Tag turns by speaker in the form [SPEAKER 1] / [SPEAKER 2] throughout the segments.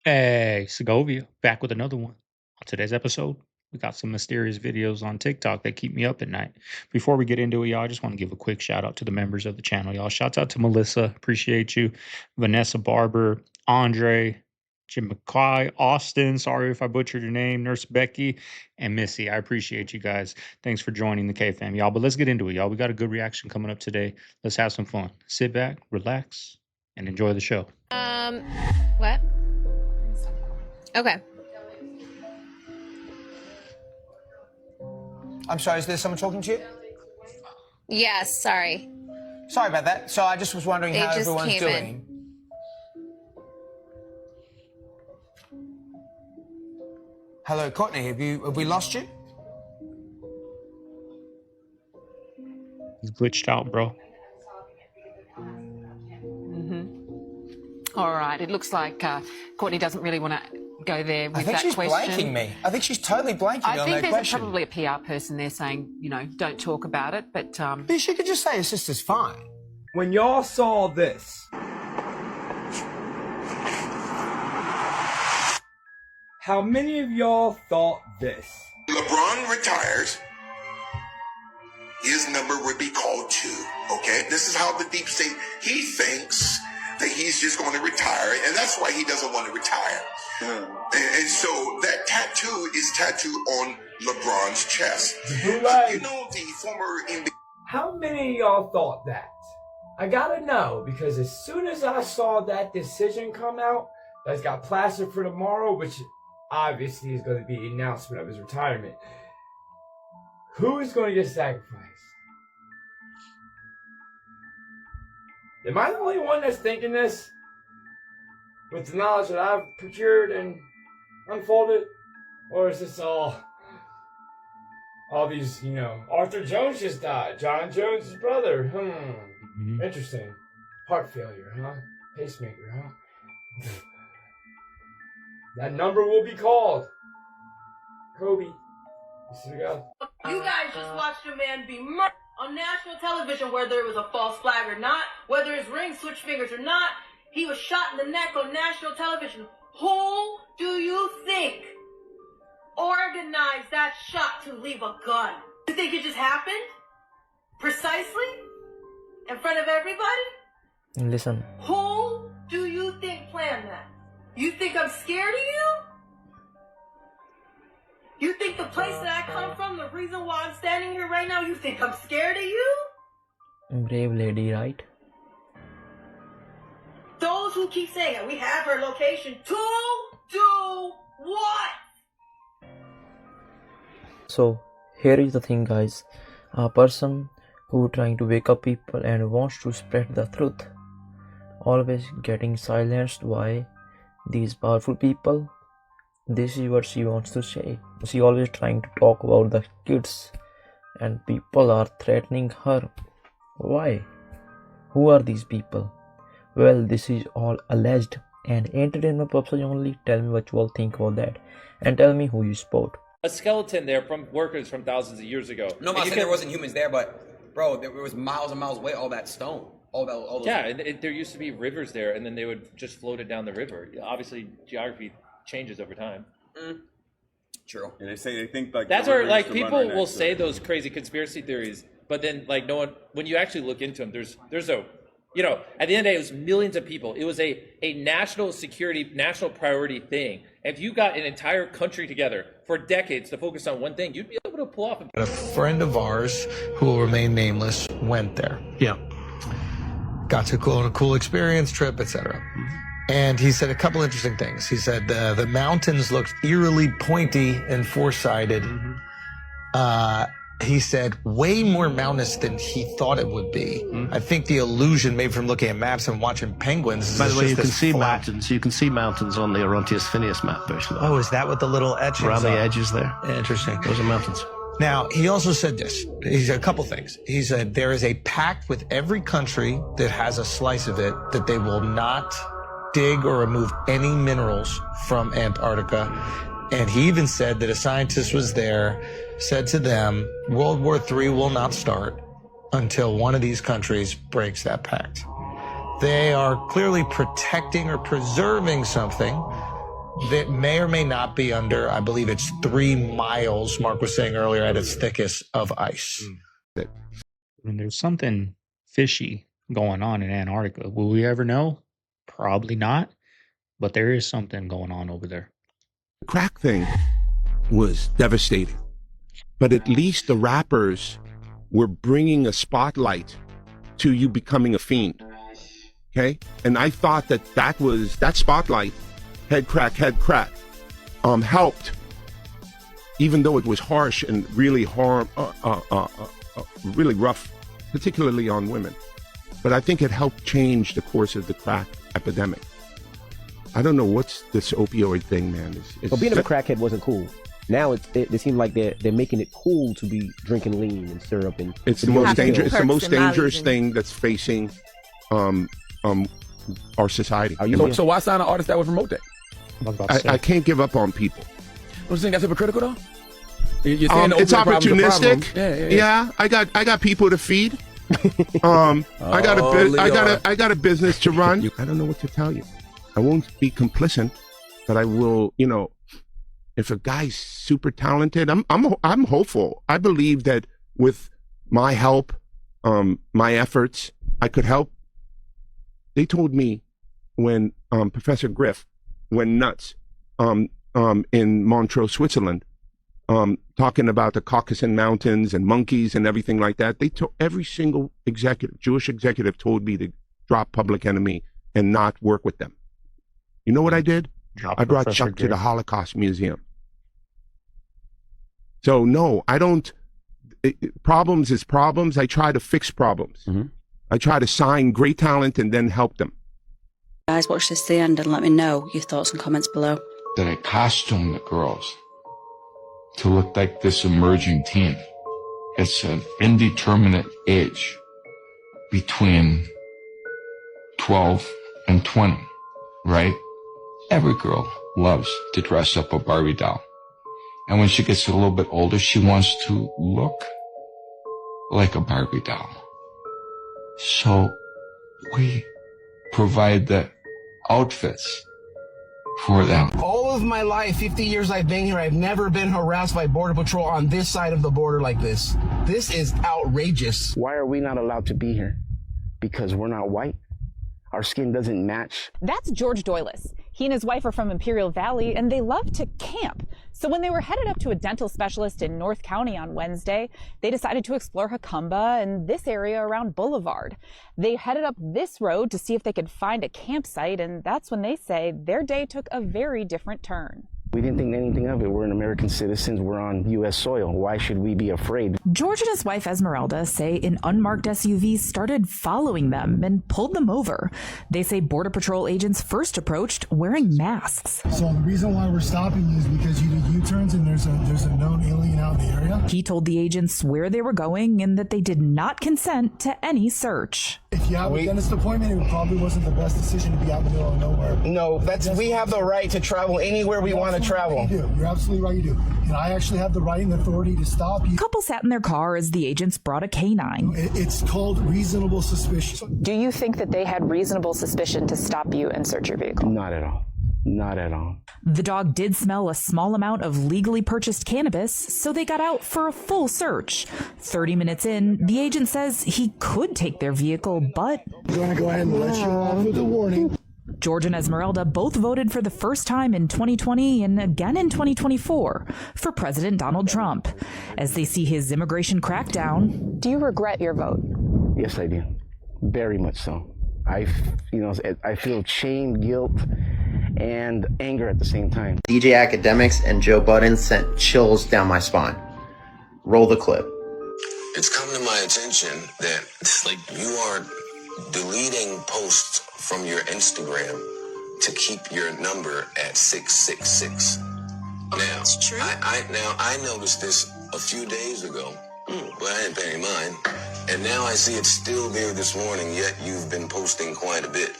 [SPEAKER 1] Hey, Segovia, back with another one. On today's episode, we got some mysterious videos on TikTok that keep me up at night. Before we get into it, y'all, I just want to give a quick shout out to the members of the channel, y'all. Shouts out to Melissa, appreciate you. Vanessa Barber, Andre, Jim McCoy, Austin, sorry if I butchered your name, Nurse Becky, and Missy. I appreciate you guys. Thanks for joining the K fam, y'all. But let's get into it, y'all. We got a good reaction coming up today. Let's have some fun. Sit back, relax, and enjoy the show.
[SPEAKER 2] What? Okay.
[SPEAKER 3] I'm sorry, is there someone talking to you?
[SPEAKER 2] Yes, sorry.
[SPEAKER 3] Sorry about that. So I just was wondering how everyone's doing. Hello, Courtney, have we lost you?
[SPEAKER 1] He's glitched out, bro.
[SPEAKER 4] All right, it looks like Courtney doesn't really want to go there with that question.
[SPEAKER 3] I think she's blanking me. I think she's totally blanking me on that question.
[SPEAKER 4] I think there's probably a PR person there saying, you know, don't talk about it, but...
[SPEAKER 3] She could just say her sister's fine.
[SPEAKER 5] When y'all saw this, how many of y'all thought this?
[SPEAKER 6] LeBron retires, his number would be called 2, okay? This is how the deep state, he thinks that he's just going to retire, and that's why he doesn't want to retire. And so that tattoo is tattooed on LeBron's chest. You know, the former NBA.
[SPEAKER 5] How many of y'all thought that? I gotta know, because as soon as I saw that decision come out, that's got plastered for tomorrow, which obviously is going to be the announcement of his retirement, who is going to get sacrificed? Am I the only one that's thinking this? With the knowledge that I've procured and unfolded? Or is this all these, you know, Arthur Jones just died, John Jones' brother, Interesting. Heart failure, huh? Pacemaker, huh? That number will be called. Kobe. You
[SPEAKER 7] guys just watched a man be murdered on national television, whether it was a false flag or not, whether his ring switched fingers or not. He was shot in the neck on national television. Who do you think organized that shot to leave a gun? You think it just happened? Precisely? In front of everybody?
[SPEAKER 8] Listen.
[SPEAKER 7] Who do you think planned that? You think I'm scared of you? You think the place that I come from, the reason why I'm standing here right now, you think I'm scared of you?
[SPEAKER 8] Brave lady, right?
[SPEAKER 7] Those who keep saying it, we have her location to do what?
[SPEAKER 8] So, here is the thing, guys. A person who trying to wake up people and wants to spread the truth, always getting silenced by these powerful people. This is what she wants to say. She always trying to talk about the kids, and people are threatening her. Why? Who are these people? Well, this is all alleged and entertainment purposes only. Tell me what you all think about that, and tell me who you support.
[SPEAKER 9] A skeleton there from workers from thousands of years ago.
[SPEAKER 10] No, I'm not saying there wasn't humans there, but bro, there was miles and miles away. All that stone, all those.
[SPEAKER 9] Yeah, and there used to be rivers there, and then they would just float it down the river. Obviously, geography changes over time.
[SPEAKER 10] True.
[SPEAKER 11] And they think like
[SPEAKER 9] that's where like people will say those crazy conspiracy theories, but then like no one, when you actually look into them, there's a, you know, at the end of the day, it was millions of people. It was a national security, national priority thing. If you got an entire country together for decades to focus on one thing, you'd be able to pull off
[SPEAKER 12] a friend of ours who will remain nameless went there.
[SPEAKER 1] Yeah.
[SPEAKER 12] Got to go on a cool experience, trip, etc. And he said a couple interesting things. He said the mountains looked eerily pointy and four-sided. He said way more mountainous than he thought it would be. I think the illusion made from looking at maps and watching penguins.
[SPEAKER 13] By the way, you can see mountains. You can see mountains on the Orontius Phineas map, basically.
[SPEAKER 12] Oh, is that what the little etchings
[SPEAKER 13] around the edges there?
[SPEAKER 12] Interesting.
[SPEAKER 13] Those are mountains.
[SPEAKER 12] Now, he also said this. He said a couple things. He said there is a pact with every country that has a slice of it that they will not dig or remove any minerals from Antarctica. And he even said that a scientist was there, said to them, World War III will not start until one of these countries breaks that pact. They are clearly protecting or preserving something that may or may not be under, I believe it's 3 miles, Mark was saying earlier, at its thickest of ice.
[SPEAKER 1] And there's something fishy going on in Antarctica. Will we ever know? Probably not. But there is something going on over there.
[SPEAKER 11] The crack thing was devastating. But at least the rappers were bringing a spotlight to you becoming a fiend. Okay? And I thought that spotlight, head crack, helped, even though it was harsh and really really rough, particularly on women. But I think it helped change the course of the crack epidemic. I don't know what's this opioid thing, man.
[SPEAKER 14] But being a crackhead wasn't cool. Now it seems like they're making it cool to be drinking lean and syrup, and
[SPEAKER 11] it's the most dangerous. It's the most dangerous thing that's facing our society.
[SPEAKER 15] So why sign an artist that would promote that?
[SPEAKER 11] I can't give up on people.
[SPEAKER 15] Don't you think that's hypocritical though? You're saying
[SPEAKER 11] it's opportunistic. Yeah, I got people to feed. I got a business to run. I don't know what to tell you. I won't be complicit, but I will. If a guy's super talented, I'm hopeful. I believe that with my help, my efforts, I could help. They told me when Professor Griff went nuts in Montreux, Switzerland, talking about the Caucasus Mountains and monkeys and everything like that. Every single Jewish executive told me to drop Public Enemy and not work with them. You know what I did? I brought Chuck to the Holocaust Museum. So no, I don't. Problems is problems. I try to fix problems. Mm-hmm. I try to sign great talent and then help them.
[SPEAKER 16] Guys, watch this to the end and let me know your thoughts and comments below.
[SPEAKER 17] That I costume the girls to look like this emerging teen. It's an indeterminate age between 12 and 20, right? Every girl loves to dress up a Barbie doll. And when she gets a little bit older, she wants to look like a Barbie doll. So we provide the outfits for them.
[SPEAKER 3] All of my life, 50 years I've been here, I've never been harassed by Border Patrol on this side of the border like this. This is outrageous.
[SPEAKER 14] Why are we not allowed to be here? Because we're not white? Our skin doesn't match?
[SPEAKER 18] That's George Doylis. He and his wife are from Imperial Valley, and they love to camp. So when they were headed up to a dental specialist in North County on Wednesday, they decided to explore Jacumba and this area around Boulevard. They headed up this road to see if they could find a campsite, and that's when they say their day took a very different turn.
[SPEAKER 14] We didn't think anything of it. We're an American citizens. We're on U.S. soil. Why should we be afraid?
[SPEAKER 19] George and his wife Esmeralda say an unmarked SUV started following them and pulled them over. They say Border Patrol agents first approached wearing masks.
[SPEAKER 20] So the reason why we're stopping you is because you did U-turns and there's a known alien out in the area.
[SPEAKER 19] He told the agents where they were going and that they did not consent to any search.
[SPEAKER 20] If you have a dentist appointment, it probably wasn't the best decision to be out in the middle of nowhere.
[SPEAKER 3] No, we have the right to travel anywhere we want to travel.
[SPEAKER 20] You do. You're absolutely right, you do. And I actually have the right and authority to stop you.
[SPEAKER 19] The couple sat in their car as the agents brought a canine.
[SPEAKER 20] It's called reasonable suspicion.
[SPEAKER 18] Do you think that they had reasonable suspicion to stop you and search your vehicle?
[SPEAKER 14] Not at all. Not at all.
[SPEAKER 19] The dog did smell a small amount of legally purchased cannabis, so they got out for a full search. 30 minutes in, the agent says he could take their vehicle, but...
[SPEAKER 20] I'm going to go ahead and let you off with a warning.
[SPEAKER 19] George and Esmeralda both voted for the first time in 2020 and again in 2024 for President Donald Trump. As they see his immigration crackdown...
[SPEAKER 18] Do you regret your vote?
[SPEAKER 14] Yes, I do. Very much so. I feel shame, guilt, and anger at the same time.
[SPEAKER 21] DJ Academics and Joe Budden sent chills down my spine. Roll the clip.
[SPEAKER 22] It's come to my attention that it's like you are deleting posts from your Instagram to keep your number at 666. Now, that's true. I noticed this a few days ago, but I didn't pay any mind. And now I see it's still there this morning, yet you've been posting quite a bit.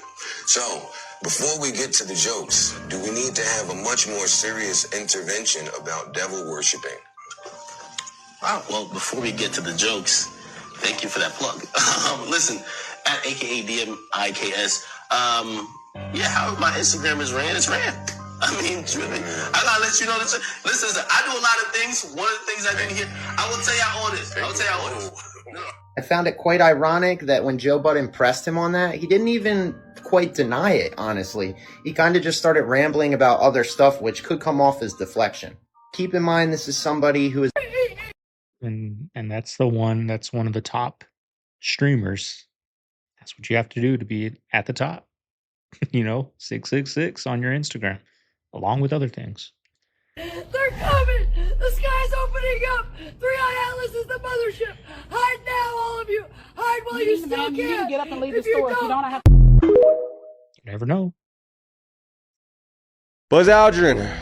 [SPEAKER 22] So, before we get to the jokes, do we need to have a much more serious intervention about devil worshipping?
[SPEAKER 23] Wow, well, before we get to the jokes, thank you for that plug. Listen, at AKA DMIKS, yeah, how my Instagram is ran, it's ran. I mean, truly, I gotta let you know the truth. Listen, I do a lot of things. One of the things I do here, I will tell you all this. I will tell you all this. No.
[SPEAKER 21] I found it quite ironic that when Joe Budden pressed him on that, he didn't even quite deny it, honestly. He kind of just started rambling about other stuff, which could come off as deflection. Keep in mind, this is somebody who is...
[SPEAKER 1] And that's one of the top streamers. That's what you have to do to be at the top. 666 on your Instagram, along with other things.
[SPEAKER 2] They're coming! The sky's opening up! 3i Atlas is the mothership! Hide now, all of you! Hide while you still can!
[SPEAKER 18] You need to get up and leave the store. If you don't, I have...
[SPEAKER 1] You never know.
[SPEAKER 4] Buzz Aldrin,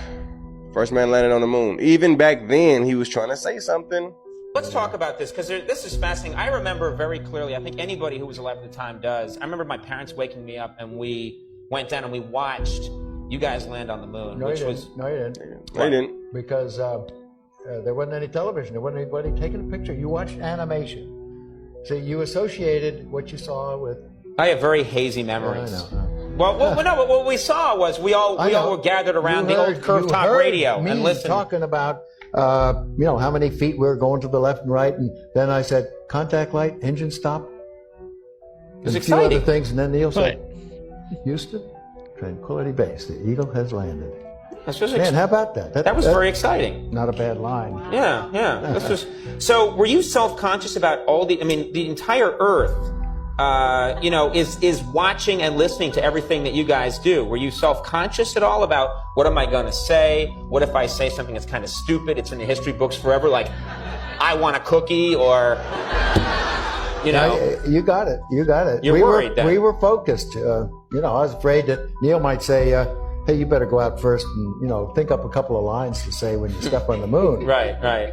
[SPEAKER 4] first man landed on the moon. Even back then, he was trying to say something.
[SPEAKER 6] Let's talk about this, because this is fascinating. I remember very clearly, I think anybody who was alive at the time does. I remember my parents waking me up, and we went down and we watched you guys land on the moon,
[SPEAKER 24] No, you didn't.
[SPEAKER 4] No, you didn't.
[SPEAKER 24] Because there wasn't any television. There wasn't anybody taking a picture. You watched animation. So you associated what you saw with...
[SPEAKER 6] I have very hazy memories.
[SPEAKER 24] I know.
[SPEAKER 6] Well, what we saw was we all were gathered around the old curved top radio and listened.
[SPEAKER 24] Talking about how many feet we were going to the left and right, and then I said contact light, engine stop, and a few other things, and then Neil said, "Houston, Tranquility Base, the Eagle has landed." Man, how about that?
[SPEAKER 6] That was very exciting.
[SPEAKER 24] Not a bad line.
[SPEAKER 6] Yeah. This was. So, were you self-conscious about all the? I mean, the entire Earth. Is watching and listening to everything that you guys do. Were you self-conscious at all about what am I going to say? What if I say something that's kind of stupid? It's in the history books forever, like I want a cookie, or
[SPEAKER 24] you got it.
[SPEAKER 6] You're worried then.
[SPEAKER 24] We were focused. I was afraid that Neil might say, "Hey, you better go out first and think up a couple of lines to say when you step on the moon."
[SPEAKER 6] Right.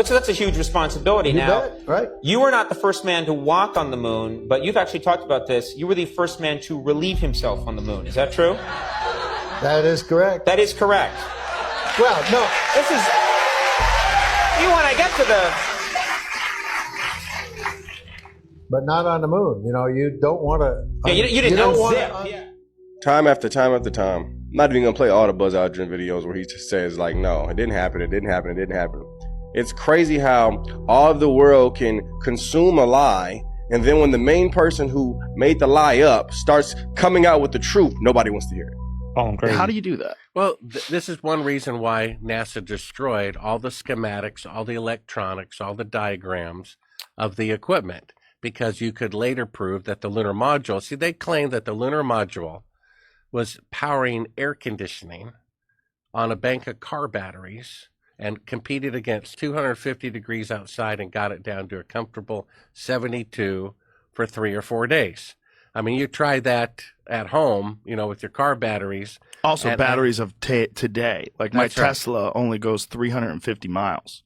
[SPEAKER 6] So that's a huge responsibility.
[SPEAKER 24] Right.
[SPEAKER 6] You were not the first man to walk on the moon, but you've actually talked about this. You were the first man to relieve himself on the moon. Is that true?
[SPEAKER 24] That is correct.
[SPEAKER 6] That is correct.
[SPEAKER 24] Well, no.
[SPEAKER 6] This is... when I get to the...
[SPEAKER 24] But not on the moon. You don't want to...
[SPEAKER 6] Yeah, you didn't unzip.
[SPEAKER 4] Time after time after time. I'm not even going to play all the Buzz Aldrin videos where he just says, like, no, it didn't happen. It's crazy how all of the world can consume a lie, and then when the main person who made the lie up starts coming out with the truth, nobody wants to hear it.
[SPEAKER 25] How do you do that? Well, this is one reason why NASA destroyed all the schematics, all the electronics, all the diagrams of the equipment, because you could later prove that the lunar module, they claimed that the lunar module was powering air conditioning on a bank of car batteries and competed against 250 degrees outside and got it down to a comfortable 72 for 3 or 4 days. I mean, you try that at home, with your car batteries.
[SPEAKER 26] Also, batteries of today. Like my Tesla only goes 350 miles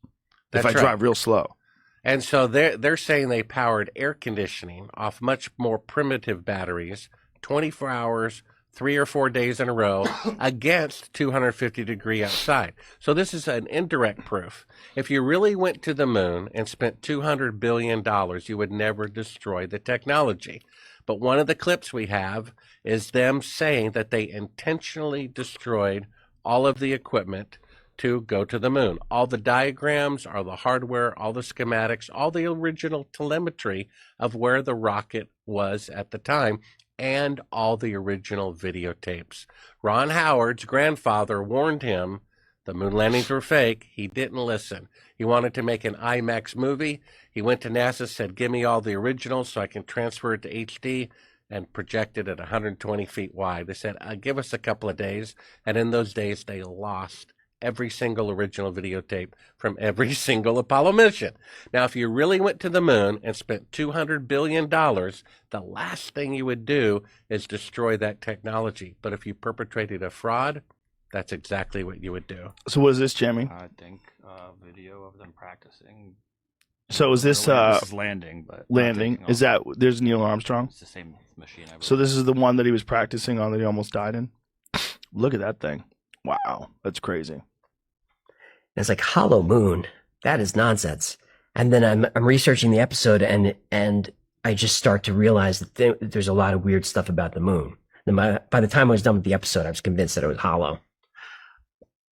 [SPEAKER 26] if I drive real slow.
[SPEAKER 25] And so they're saying they powered air conditioning off much more primitive batteries, 24 hours, 3 or 4 days in a row against 250 degree outside. So this is an indirect proof. If you really went to the moon and spent $200 billion, you would never destroy the technology. But one of the clips we have is them saying that they intentionally destroyed all of the equipment to go to the moon. All the diagrams, all the hardware, all the schematics, all the original telemetry of where the rocket was at the time, and all the original videotapes. Ron Howard's grandfather warned him the moon landings were fake. He didn't listen. He wanted to make an IMAX movie. He went to NASA, said, "Give me all the originals so I can transfer it to HD," and project it at 120 feet wide. They said, "Give us a couple of days." And in those days, they lost every single original videotape from every single Apollo mission. Now, if you really went to the moon and spent $200 billion, the last thing you would do is destroy that technology. But if you perpetrated a fraud, that's exactly what you would do.
[SPEAKER 26] So what is this, Jamie?
[SPEAKER 27] I think video of them practicing.
[SPEAKER 26] So is this
[SPEAKER 27] landing? But
[SPEAKER 26] landing? Is that there's Neil Armstrong?
[SPEAKER 27] It's the same machine.
[SPEAKER 26] So this is the one that he was practicing on that he almost died in. Look at that thing! Wow, that's crazy.
[SPEAKER 28] It's like hollow moon. That is nonsense. And then I'm researching the episode and I just start to realize that there's a lot of weird stuff about the moon. Then by the time I was done with the episode, I was convinced that it was hollow.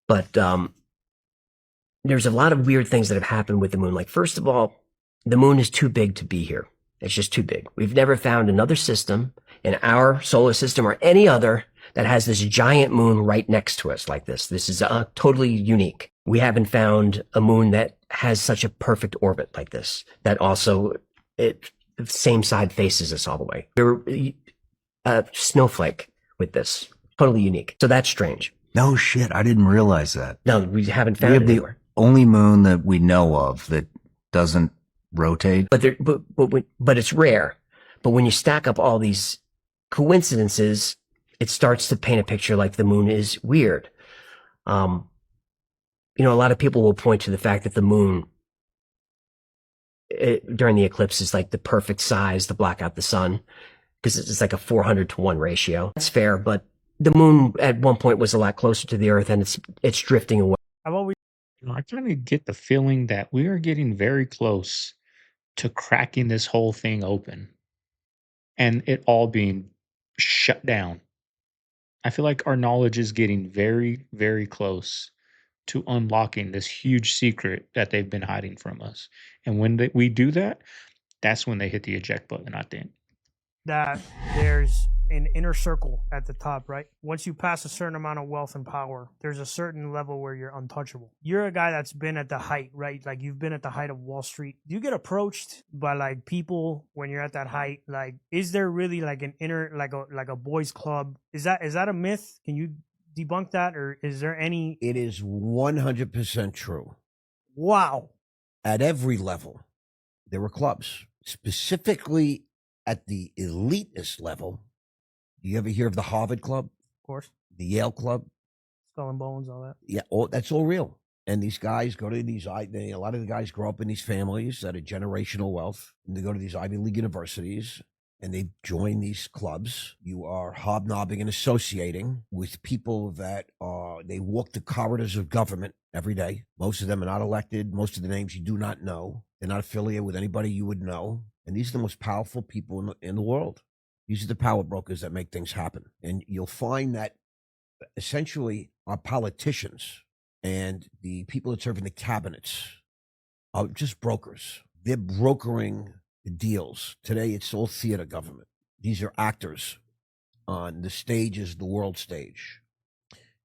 [SPEAKER 28] But there's a lot of weird things that have happened with the moon. Like, first of all, the moon is too big to be here. It's just too big. We've never found another system in our solar system or any other that has this giant moon right next to us like this. This is totally unique. We haven't found a moon that has such a perfect orbit like this, that also same side faces us all the way. We're a snowflake with this. Totally unique. So that's strange.
[SPEAKER 5] No shit, I didn't realize that.
[SPEAKER 28] No, we haven't found it anywhere.
[SPEAKER 5] Only moon that we know of that doesn't rotate.
[SPEAKER 28] But it's rare. But when you stack up all these coincidences, it starts to paint a picture like the moon is weird. A lot of people will point to the fact that the moon during the eclipse is like the perfect size to block out the sun, because it's like a 400-to-1 ratio. That's fair, but the moon at one point was a lot closer to the Earth, and it's drifting away.
[SPEAKER 1] I kind of get the feeling that we are getting very close to cracking this whole thing open and it all being shut down. I feel like our knowledge is getting very, very close to unlocking this huge secret that they've been hiding from us. And when we do that, that's when they hit the eject button, I think.
[SPEAKER 7] That there's an inner circle at the top, right? Once you pass a certain amount of wealth and power, there's a certain level where you're untouchable. You're a guy that's been at the height, right? Like, you've been at the height of Wall Street. Do you get approached by like people when you're at that height? Like, is there really like an inner, like a boys club? Is that a myth? Can you debunk that, or is there any?
[SPEAKER 8] It is 100% true.
[SPEAKER 7] Wow.
[SPEAKER 8] At every level, there were clubs. Specifically at the elitist level, do you ever hear of the Harvard Club?
[SPEAKER 7] Of course.
[SPEAKER 8] The Yale Club?
[SPEAKER 7] Skull and Bones, all that.
[SPEAKER 8] Yeah, that's all real. And these guys go to these, a lot of the guys grow up in these families that are generational wealth, and they go to these Ivy League universities, and they join these clubs. You are hobnobbing and associating with people that they walk the corridors of government every day. Most of them are not elected. Most of the names you do not know. They're not affiliated with anybody you would know. And these are the most powerful people in the world. These are the power brokers that make things happen. And you'll find that essentially our politicians and the people that serve in the cabinets are just brokers. They're brokering the deals. Today, it's all theater government. These are actors on the stage, the world stage.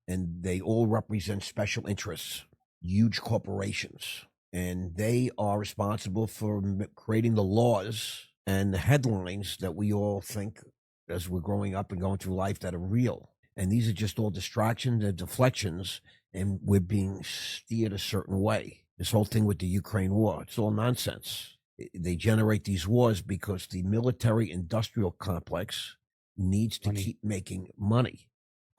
[SPEAKER 8] And they all represent special interests, huge corporations. And they are responsible for creating the laws and the headlines that we all think as we're growing up and going through life that are real. And these are just all distractions and deflections, and we're being steered a certain way. This whole thing with the Ukraine war, it's all nonsense. They generate these wars because the military-industrial complex needs to keep making money.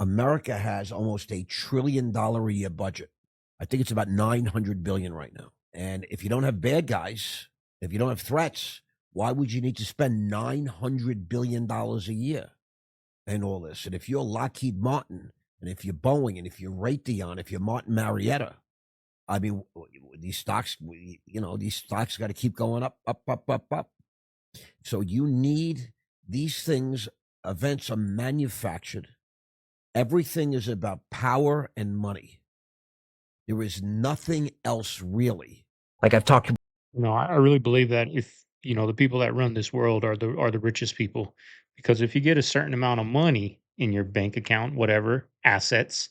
[SPEAKER 8] America has almost $1 trillion a year budget. I think it's about $900 billion right now. And if you don't have bad guys, if you don't have threats, why would you need to spend $900 billion a year and all this? And if you're Lockheed Martin, and if you're Boeing, and if you're Raytheon, if you're Martin Marietta, I mean, these stocks, these stocks got to keep going up, up, up, up, up. So you need these things. Events are manufactured. Everything is about power and money. There is nothing else really.
[SPEAKER 28] Like I've talked.
[SPEAKER 1] I really believe that if the people that run this world are the richest people, because if you get a certain amount of money in your bank account, whatever assets,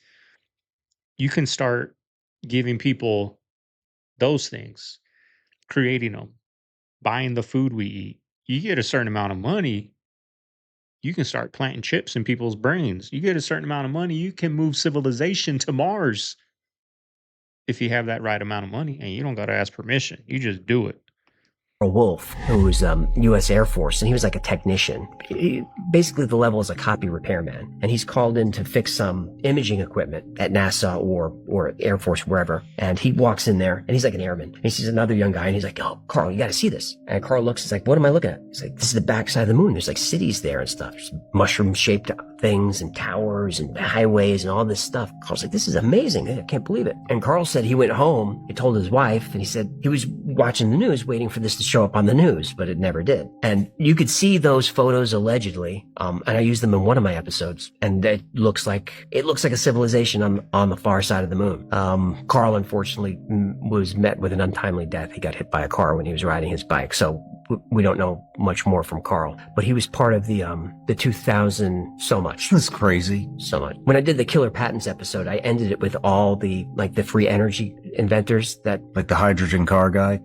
[SPEAKER 1] you can start giving people those things, creating them, buying the food we eat. You get a certain amount of money, you can start planting chips in people's brains. You get a certain amount of money, you can move civilization to Mars. If you have that right amount of money, and you don't got to ask permission, you just do it.
[SPEAKER 28] Wolf, who was U.S. Air Force, and he was like a technician. Basically, the level is a copy repairman, and he's called in to fix some imaging equipment at NASA or Air Force, wherever. And he walks in there, and he's like an airman. And he sees another young guy, and he's like, "Oh, Carl, you got to see this." And Carl looks, he's like, "What am I looking at?" He's like, "This is the backside of the moon. There's like cities there and stuff. There's mushroom-shaped things and towers and highways and all this stuff." Carl's like, "This is amazing. I can't believe it." And Carl said he went home, he told his wife, and he said he was watching the news, waiting for this to show up on the news, but it never did. And you could see those photos allegedly, and I used them in one of my episodes, and it looks like a civilization on the far side of the moon. Carl, unfortunately, was met with an untimely death. He got hit by a car when he was riding his bike, so we don't know much more from Carl, but he was part of the 2000 so much.
[SPEAKER 5] That's crazy.
[SPEAKER 28] So much. When I did the Killer Patents episode, I ended it with all the free energy inventors that,
[SPEAKER 5] like the hydrogen car guy.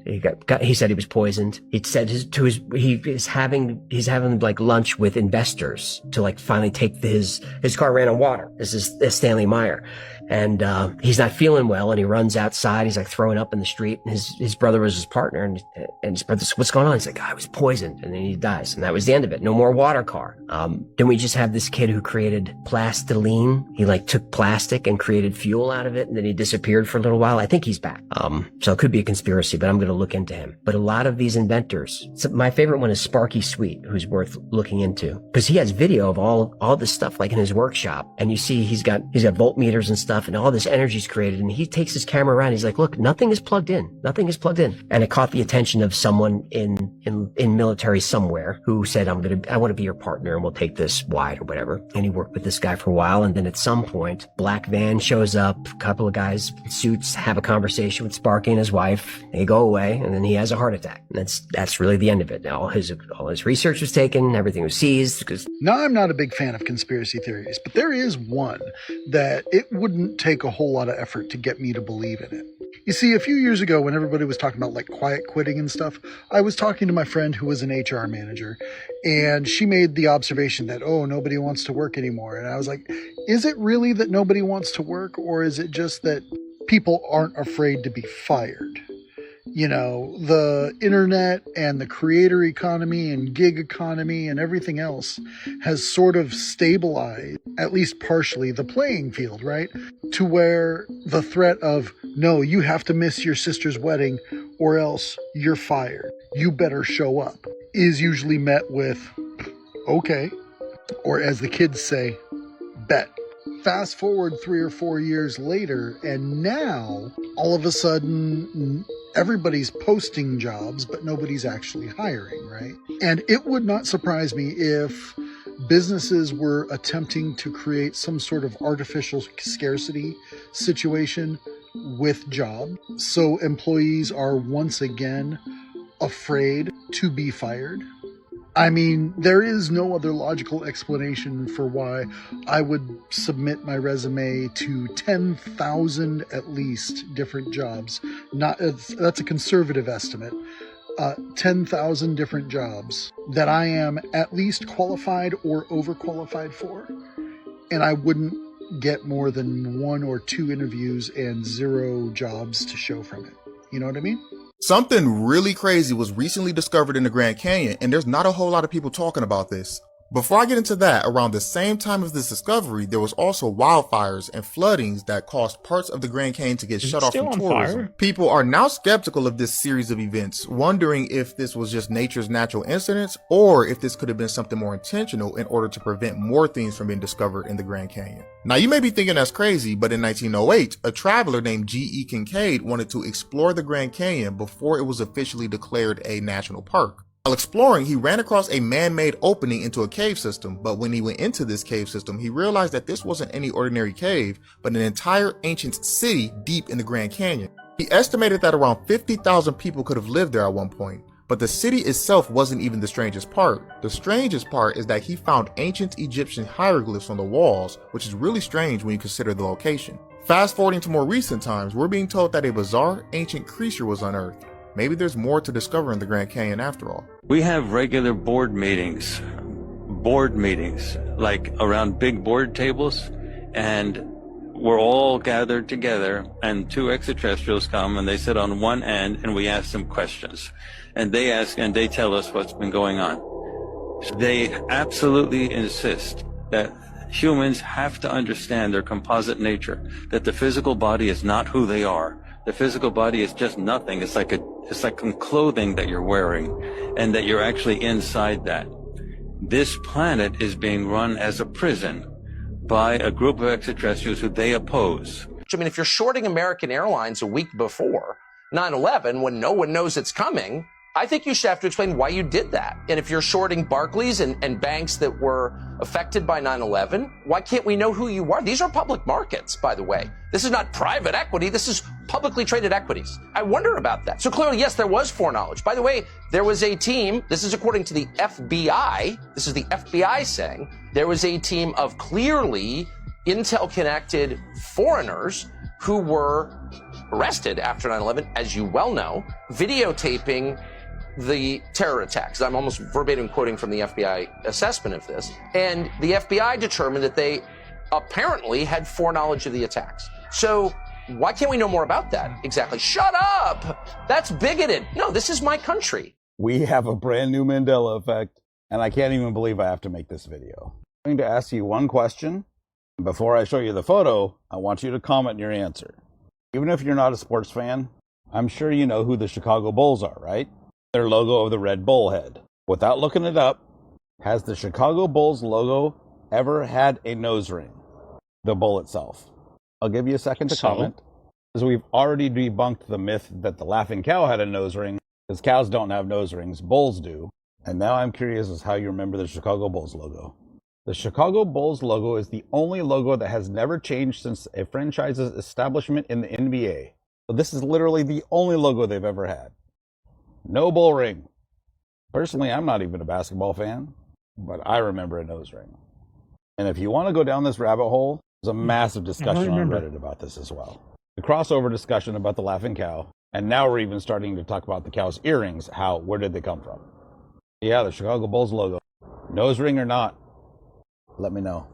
[SPEAKER 28] He said he was poisoned. He said he's having like lunch with investors to like finally take his car ran on water. This is Stanley Meyer. And he's not feeling well, and he runs outside. He's like throwing up in the street. And his brother was his partner, and his brother's, what's going on? He's like, I was poisoned, and then he dies, and that was the end of it. No more water car. Then we just have this kid who created plastiline. He like took plastic and created fuel out of it, and then he disappeared for a little while. I think he's back. So it could be a conspiracy, but I'm going to look into him. But a lot of these inventors. So my favorite one is Sparky Sweet, who's worth looking into because he has video of all this stuff like in his workshop, and you see he's got voltmeters and stuff. And all this energy is created, and he takes his camera around. He's like, look, nothing is plugged in. And it caught the attention of someone in military somewhere who said, I want to be your partner, and we'll take this wide or whatever. And he worked with this guy for a while. And then at some point, black van shows up, a couple of guys in suits have a conversation with Sparky and his wife. They go away, and then he has a heart attack. And that's really the end of it. Now, all his research was taken, everything was seized. Because
[SPEAKER 9] now, I'm not a big fan of conspiracy theories, but there is one that it wouldn't take a whole lot of effort to get me to believe in it. You see, a few years ago when everybody was talking about like quiet quitting and stuff, I was talking to my friend who was an HR manager, and she made the observation that, oh, nobody wants to work anymore. And I was like, is it really that nobody wants to work, or is it just that people aren't afraid to be fired? You know, the internet and the creator economy and gig economy and everything else has sort of stabilized, at least partially, the playing field, right? To where the threat of, no, you have to miss your sister's wedding or else you're fired. You better show up, is usually met with, okay, or as the kids say, bet. Fast forward 3 or 4 years later, and now all of a sudden everybody's posting jobs, but nobody's actually hiring, right? And it would not surprise me if businesses were attempting to create some sort of artificial scarcity situation with jobs. So employees are once again afraid to be fired. I mean, there is no other logical explanation for why I would submit my resume to 10,000 at least different jobs. That's a conservative estimate. 10,000 different jobs that I am at least qualified or overqualified for. And I wouldn't get more than 1 or 2 interviews and 0 jobs to show from it. You know what I mean?
[SPEAKER 10] Something really crazy was recently discovered in the Grand Canyon, and there's not a whole lot of people talking about this. Before I get into that, around the same time as this discovery, there was also wildfires and floodings that caused parts of the Grand Canyon to get shut off from tourism. People are now skeptical of this series of events, wondering if this was just nature's natural incidents or if this could have been something more intentional in order to prevent more things from being discovered in the Grand Canyon. Now, you may be thinking that's crazy, but in 1908, a traveler named G.E. Kincaid wanted to explore the Grand Canyon before it was officially declared a national park. While exploring, he ran across a man-made opening into a cave system, but when he went into this cave system, he realized that this wasn't any ordinary cave, but an entire ancient city deep in the Grand Canyon. He estimated that around 50,000 people could have lived there at one point, but the city itself wasn't even the strangest part. The strangest part is that he found ancient Egyptian hieroglyphs on the walls, which is really strange when you consider the location. Fast forwarding to more recent times, we're being told that a bizarre ancient creature was unearthed. Maybe there's more to discover in the Grand Canyon after all.
[SPEAKER 11] We have regular board meetings, like around big board tables, and we're all gathered together, and 2 extraterrestrials come and they sit on one end and we ask them questions. And they tell us what's been going on. They absolutely insist that humans have to understand their composite nature, that the physical body is not who they are. The physical body is just nothing. It's like clothing that you're wearing, and that you're actually inside that. This planet is being run as a prison by a group of extraterrestrials who they oppose.
[SPEAKER 12] I mean, if you're shorting American Airlines a week before 9/11, when no one knows it's coming,
[SPEAKER 3] I think you should have to explain why you did that. And if you're shorting Barclays and banks that were affected by 9/11, why can't we know who you are? These are public markets, by the way. This is not private equity. This is publicly traded equities. I wonder about that. So clearly, yes, there was foreknowledge. By the way, there was a team, this is according to the FBI, this is the FBI saying, there was a team of clearly intel-connected foreigners who were arrested after 9/11, as you well know, videotaping the terror attacks. I'm almost verbatim quoting from the FBI assessment of this. And the FBI determined that they apparently had foreknowledge of the attacks. So why can't we know more about that? Exactly. Shut up! That's bigoted. No, this is my country.
[SPEAKER 12] We have a brand new Mandela effect, and I can't even believe I have to make this video. I'm going to ask you one question. Before I show you the photo, I want you to comment your answer. Even if you're not a sports fan, I'm sure you know who the Chicago Bulls are, right? Their logo of the red bull head. Without looking it up, has the Chicago Bulls logo ever had a nose ring? The bull itself. I'll give you a second to comment, because we've already debunked the myth that the laughing cow had a nose ring, because cows don't have nose rings, bulls do. And now I'm curious as how you remember the Chicago Bulls logo. The Chicago Bulls logo is the only logo that has never changed since a franchise's establishment in the NBA. So this is literally the only logo they've ever had. No bull ring. Personally, I'm not even a basketball fan, but I remember a nose ring. And if you want to go down this rabbit hole, there's a massive discussion on Reddit about this as well. The crossover discussion about the laughing cow, and now we're even starting to talk about the cow's earrings. Where did they come from? Yeah, the Chicago Bulls logo. Nose ring or not, let me know.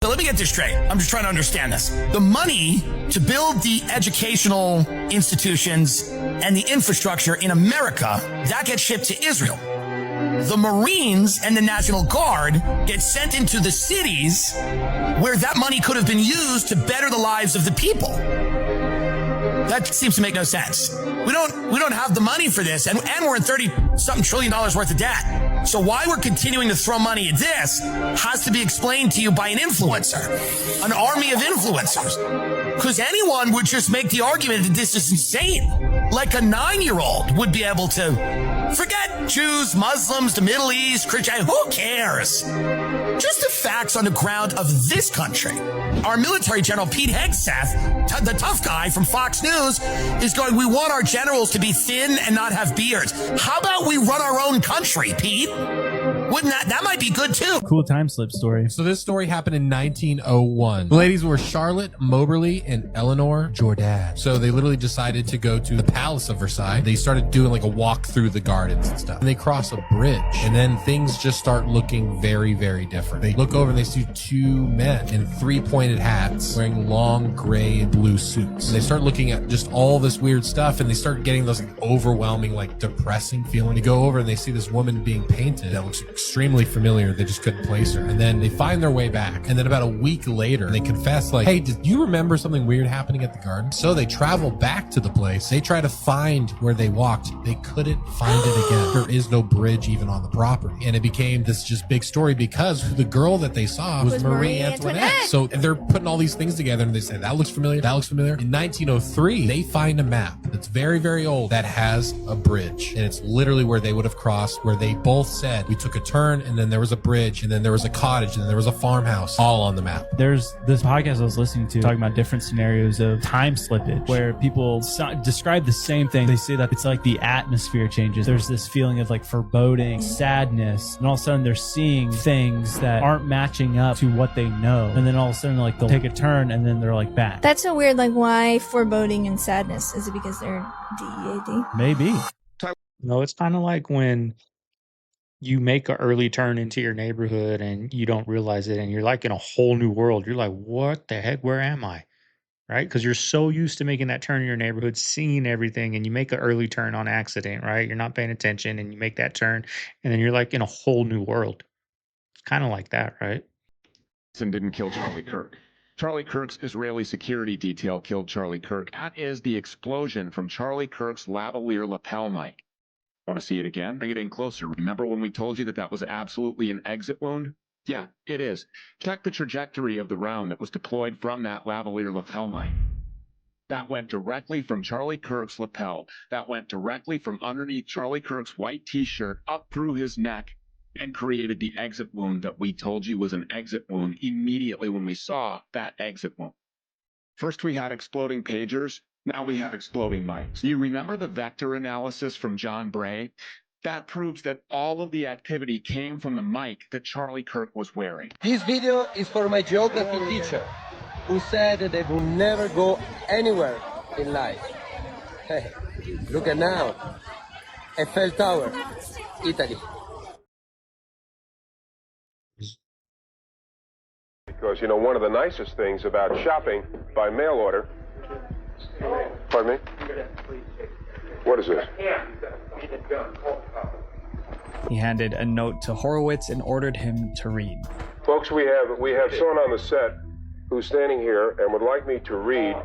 [SPEAKER 13] So let me get this straight. I'm just trying to understand this. The money to build the educational institutions and the infrastructure in America, that gets shipped to Israel. The Marines and the National Guard get sent into the cities where that money could have been used to better the lives of the people. That seems to make no sense. We don't have the money for this, and we're in $30-something trillion worth of debt. So why we're continuing to throw money at this has to be explained to you by an influencer, an army of influencers. Because anyone would just make the argument that this is insane. Like a 9-year-old would be able to forget Jews, Muslims, the Middle East, Christian, who cares? Just the facts on the ground of this country. Our military general, Pete Hegseth, the tough guy from Fox News, is going, we want our generals to be thin and not have beards. How about we run our own country, Pete? Wouldn't that might be good too.
[SPEAKER 15] Cool time slip story. So this story happened in 1901. The ladies were Charlotte Moberly and Eleanor Jordan. So they literally decided to go to the Palace of Versailles. They started doing like a walk through the gardens and stuff. And they cross a bridge, and then things just start looking very, very different. They look over and they see two men in 3-pointed hats wearing long gray and blue suits. And they start looking at just all this weird stuff, and they start getting those like, overwhelming, like depressing feeling. They go over and they see this woman being painted that looks extremely familiar. They just couldn't place her. And then they find their way back. And then about a week later, they confess like, hey, did you remember something weird happening at the garden? So they travel back to the place. They try to find where they walked. They couldn't find it again. There is no bridge even on the property. And it became this just big story because the girl that they saw was Marie Antoinette. So they're putting all these things together and they say, that looks familiar. That looks familiar. In 1903, they find a map that's very, very old that has a bridge. And it's literally where they would have crossed, where they both said, we took a turn and then there was a bridge and then there was a cottage and then there was a farmhouse, all on the map. There's this podcast I was listening to talking about different scenarios of time slippage where people describe the same thing. They say that it's like the atmosphere changes. There's this feeling of like foreboding, sadness, and all of a sudden they're seeing things that aren't matching up to what they know. And then all of a sudden like they'll take a turn and then they're like back.
[SPEAKER 16] That's so weird. Like why foreboding and sadness? Is it because they're DEAD?
[SPEAKER 15] Maybe.
[SPEAKER 1] No, it's kind of like when you make an early turn into your neighborhood and you don't realize it and you're like in a whole new world. You're like, what the heck? Where am I? Right? Because you're so used to making that turn in your neighborhood, seeing everything, and you make an early turn on accident, right? You're not paying attention and you make that turn and then you're like in a whole new world. It's kind of like that, right?
[SPEAKER 17] Didn't kill Charlie Kirk. Charlie Kirk's Israeli security detail killed Charlie Kirk. That is the explosion from Charlie Kirk's lavalier lapel mic. Want to see it again? Bring it in closer. Remember when we told you that that was absolutely an exit wound? Yeah, it is. Check the trajectory of the round that was deployed from that lavalier lapel mic. that went directly from Charlie Kirk's lapel, that went directly from underneath Charlie Kirk's white t-shirt up through his neck and created the exit wound that we told you was an exit wound immediately when we saw that exit wound. First we had exploding pagers, now we have exploding mics. You remember the vector analysis from John Bray? That proves that all of the activity came from the mic that Charlie Kirk was wearing.
[SPEAKER 2] This video is for my geography teacher, who said that they will never go anywhere in life. Hey, look at now. Eiffel Tower, Italy.
[SPEAKER 14] Because, you know, one of the nicest things about shopping by mail order... Pardon me? What is this?
[SPEAKER 18] He handed a note to Horowitz and ordered him to read.
[SPEAKER 14] Folks, we have someone on the set who's standing here and would like me to read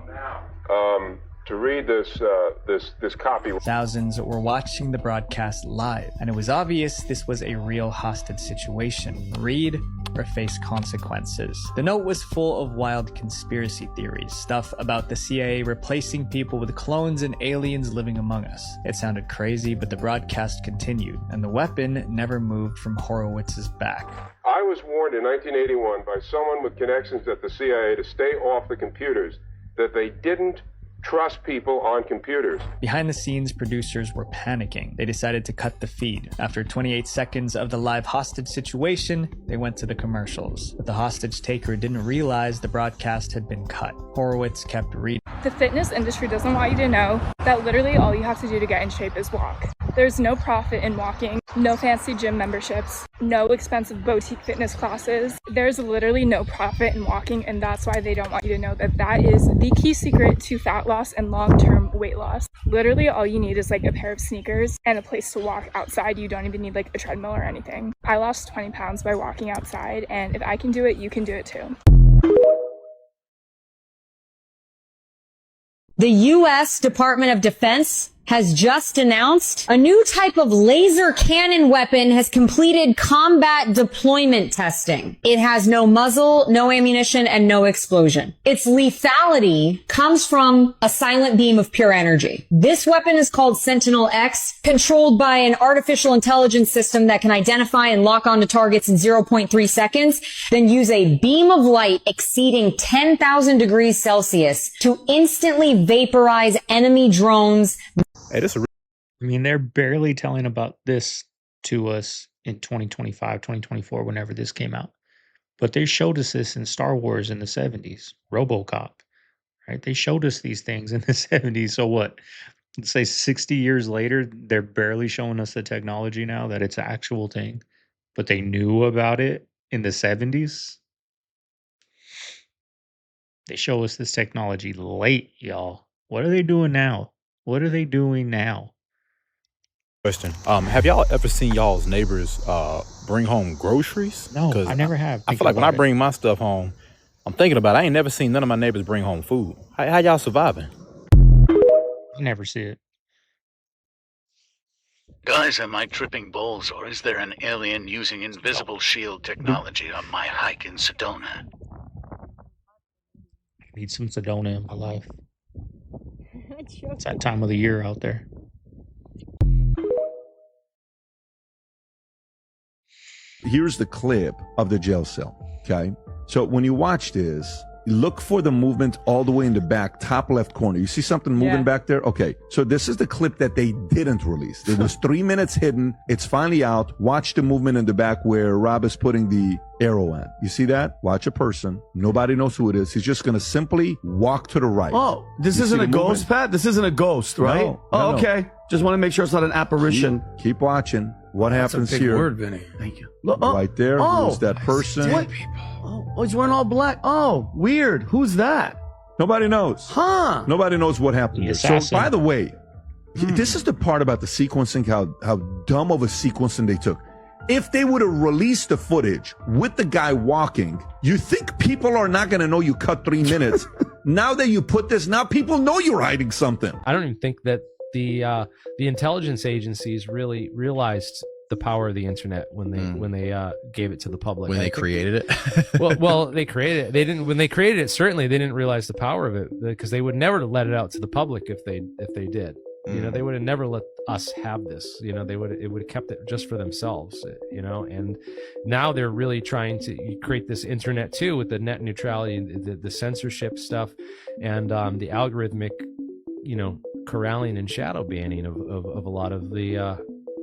[SPEAKER 14] this copy.
[SPEAKER 18] Thousands were watching the broadcast live, and it was obvious this was a real hostage situation. Read or face consequences. The note was full of wild conspiracy theories, stuff about the CIA replacing people with clones and aliens living among us. It sounded crazy, but the broadcast continued, and the weapon never moved from Horowitz's back.
[SPEAKER 14] I was warned in 1981 by someone with connections at the CIA to stay off the computers, that they didn't trust people on computers.
[SPEAKER 18] Behind the scenes, producers were panicking. They decided to cut the feed. After 28 seconds of the live hostage situation, they went to the commercials. But the hostage taker didn't realize the broadcast had been cut. Horowitz kept reading.
[SPEAKER 19] The fitness industry doesn't want you to know that literally all you have to do to get in shape is walk. There's no profit in walking, no fancy gym memberships, no expensive boutique fitness classes. There's literally no profit in walking, and that's why they don't want you to know that that is the key secret to fat loss and long-term weight loss. Literally all you need is like a pair of sneakers and a place to walk outside. You don't even need like a treadmill or anything. I lost 20 pounds by walking outside, and if I can do it, you can do it too.
[SPEAKER 20] The U.S. Department of Defense has just announced a new type of laser cannon weapon has completed combat deployment testing. It has no muzzle, no ammunition, and no explosion. Its lethality comes from a silent beam of pure energy. This weapon is called Sentinel-X, controlled by an artificial intelligence system that can identify and lock onto targets in 0.3 seconds, then use a beam of light exceeding 10,000 degrees Celsius to instantly vaporize enemy drones.
[SPEAKER 1] Hey, I mean, they're barely telling about this to us in 2025, 2024, whenever this came out. But they showed us this in Star Wars in the 70s, RoboCop, right? They showed us these things in the 70s. So what? Let's say 60 years later, they're barely showing us the technology now that it's an actual thing. But they knew about it in the 70s. They show us this technology late, y'all. What are they doing now? What are they doing now?
[SPEAKER 21] Question. Have y'all ever seen y'all's neighbors bring home groceries?
[SPEAKER 1] No, I never have.
[SPEAKER 21] I feel like when I bring my stuff home, I'm thinking about it. I ain't never seen none of my neighbors bring home food. How y'all surviving?
[SPEAKER 1] I never see it.
[SPEAKER 22] Guys, am I tripping balls, or is there an alien using invisible shield technology on my hike in Sedona?
[SPEAKER 1] I need some Sedona in my life. It's that time of the year out there.
[SPEAKER 23] Here's the clip of the jail cell, okay? So when you watch this, look for the movement all the way in the back, top left corner. You see something moving back there? Okay, so this is the clip that they didn't release. It was 3 minutes hidden. It's finally out. Watch the movement in the back where Rob is putting the arrow in. You see that? Watch a person. Nobody knows who it is. He's just going to simply walk to the right.
[SPEAKER 29] Oh, this isn't a ghost, Pat? This isn't a ghost, right?
[SPEAKER 23] No,
[SPEAKER 29] okay. Just want to make sure it's not an apparition.
[SPEAKER 23] Keep watching. What happens
[SPEAKER 29] a big
[SPEAKER 23] here?
[SPEAKER 29] word, Vinny. Thank you.
[SPEAKER 23] Right there. Who's that person?
[SPEAKER 29] What? Oh, he's wearing all black. Oh, weird. Who's that?
[SPEAKER 23] Nobody knows.
[SPEAKER 29] Huh.
[SPEAKER 23] Nobody knows what happened there. So, by the way, this is the part about the sequencing, how dumb of a sequencing they took. If they would have released the footage with the guy walking, you think people are not going to know you cut 3 minutes. Now that you put this, now people know you're hiding something.
[SPEAKER 30] I don't even think that the intelligence agencies really realized
[SPEAKER 4] the power of the internet when they gave it to the public.
[SPEAKER 5] When they created it.
[SPEAKER 4] well, they created it. They didn't. When they created it, certainly they didn't realize the power of it, because they would never let it out to the public if they did. You know, they would have never let us have this. You know, it would have kept it just for themselves. You know, and now they're really trying to create this internet too, with the net neutrality, the censorship stuff, and the algorithmic, you know, corralling and shadow banning of a lot of the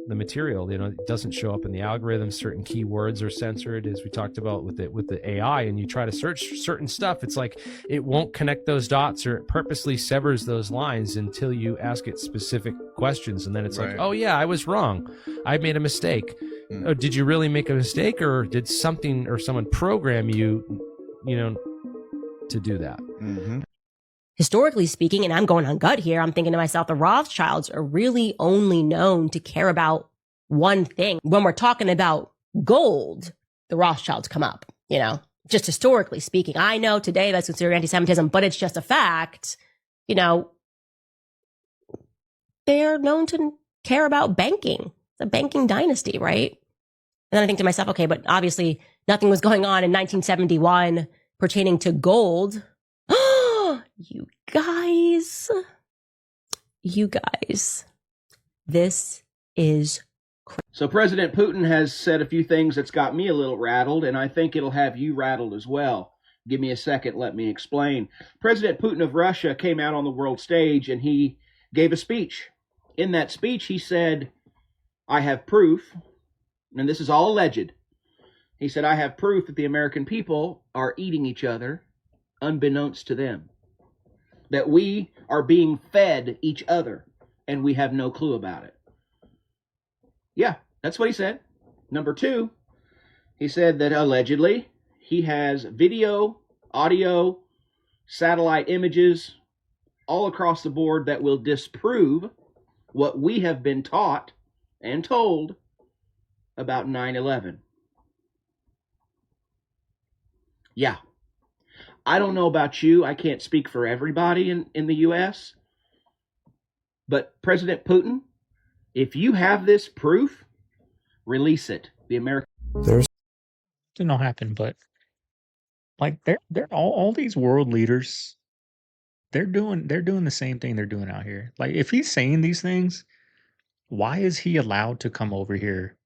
[SPEAKER 4] material. You know, it doesn't show up in the algorithm. Certain keywords are censored, as we talked about with the AI, and you try to search certain stuff, it's like it won't connect those dots, or it purposely severs those lines until you ask it specific questions, and then it's like, oh yeah, I was wrong, I made a mistake. Oh, did you really make a mistake, or did something or someone program you, you know, to do that?
[SPEAKER 6] Historically speaking, and I'm going on gut here, I'm thinking to myself, the Rothschilds are really only known to care about one thing. When we're talking about gold, the Rothschilds come up, you know, just historically speaking. I know today that's considered anti-Semitism, but it's just a fact. You know, they're known to care about banking. It's a banking dynasty, right? And then I think to myself, okay, but obviously nothing was going on in 1971 pertaining to gold. You guys, this is crazy.
[SPEAKER 7] So President Putin has said a few things that's got me a little rattled, and I think it'll have you rattled as well. Give me a second, let me explain. President Putin of Russia came out on the world stage and he gave a speech. In that speech, he said, I have proof, and this is all alleged. He said, I have proof that the American people are eating each other unbeknownst to them. That we are being fed each other and we have no clue about it. Yeah, that's what he said. Number two, he said that allegedly he has video, audio, satellite images all across the board that will disprove what we have been taught and told about 9/11. Yeah. I don't know about you. I can't speak for everybody in the U.S. But President Putin, if you have this proof, release it. The American...
[SPEAKER 1] Didn't all happen, but like they're all these world leaders, they're doing the same thing they're doing out here. Like, if he's saying these things, why is he allowed to come over here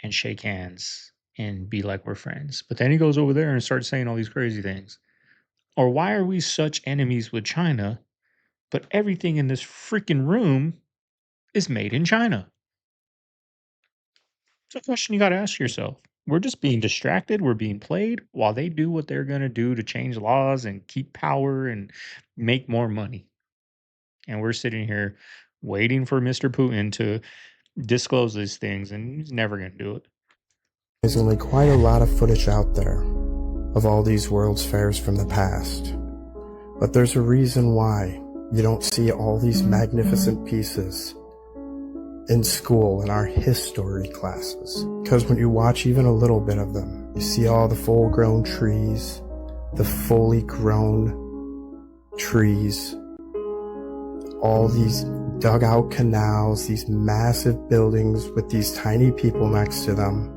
[SPEAKER 1] and shake hands and be like we're friends? But then he goes over there and starts saying all these crazy things. Or why are we such enemies with China, but everything in this freaking room is made in China? It's a question you got to ask yourself. We're just being distracted. We're being played while they do what they're going to do to change laws and keep power and make more money. And we're sitting here waiting for Mr. Putin to disclose these things, and he's never going to do it.
[SPEAKER 8] There's only quite a lot of footage out there of all these World's Fairs from the past. But there's a reason why you don't see all these magnificent pieces in school in our history classes. Because when you watch even a little bit of them, you see all the full-grown trees, the fully grown trees, all these dug-out canals, these massive buildings with these tiny people next to them.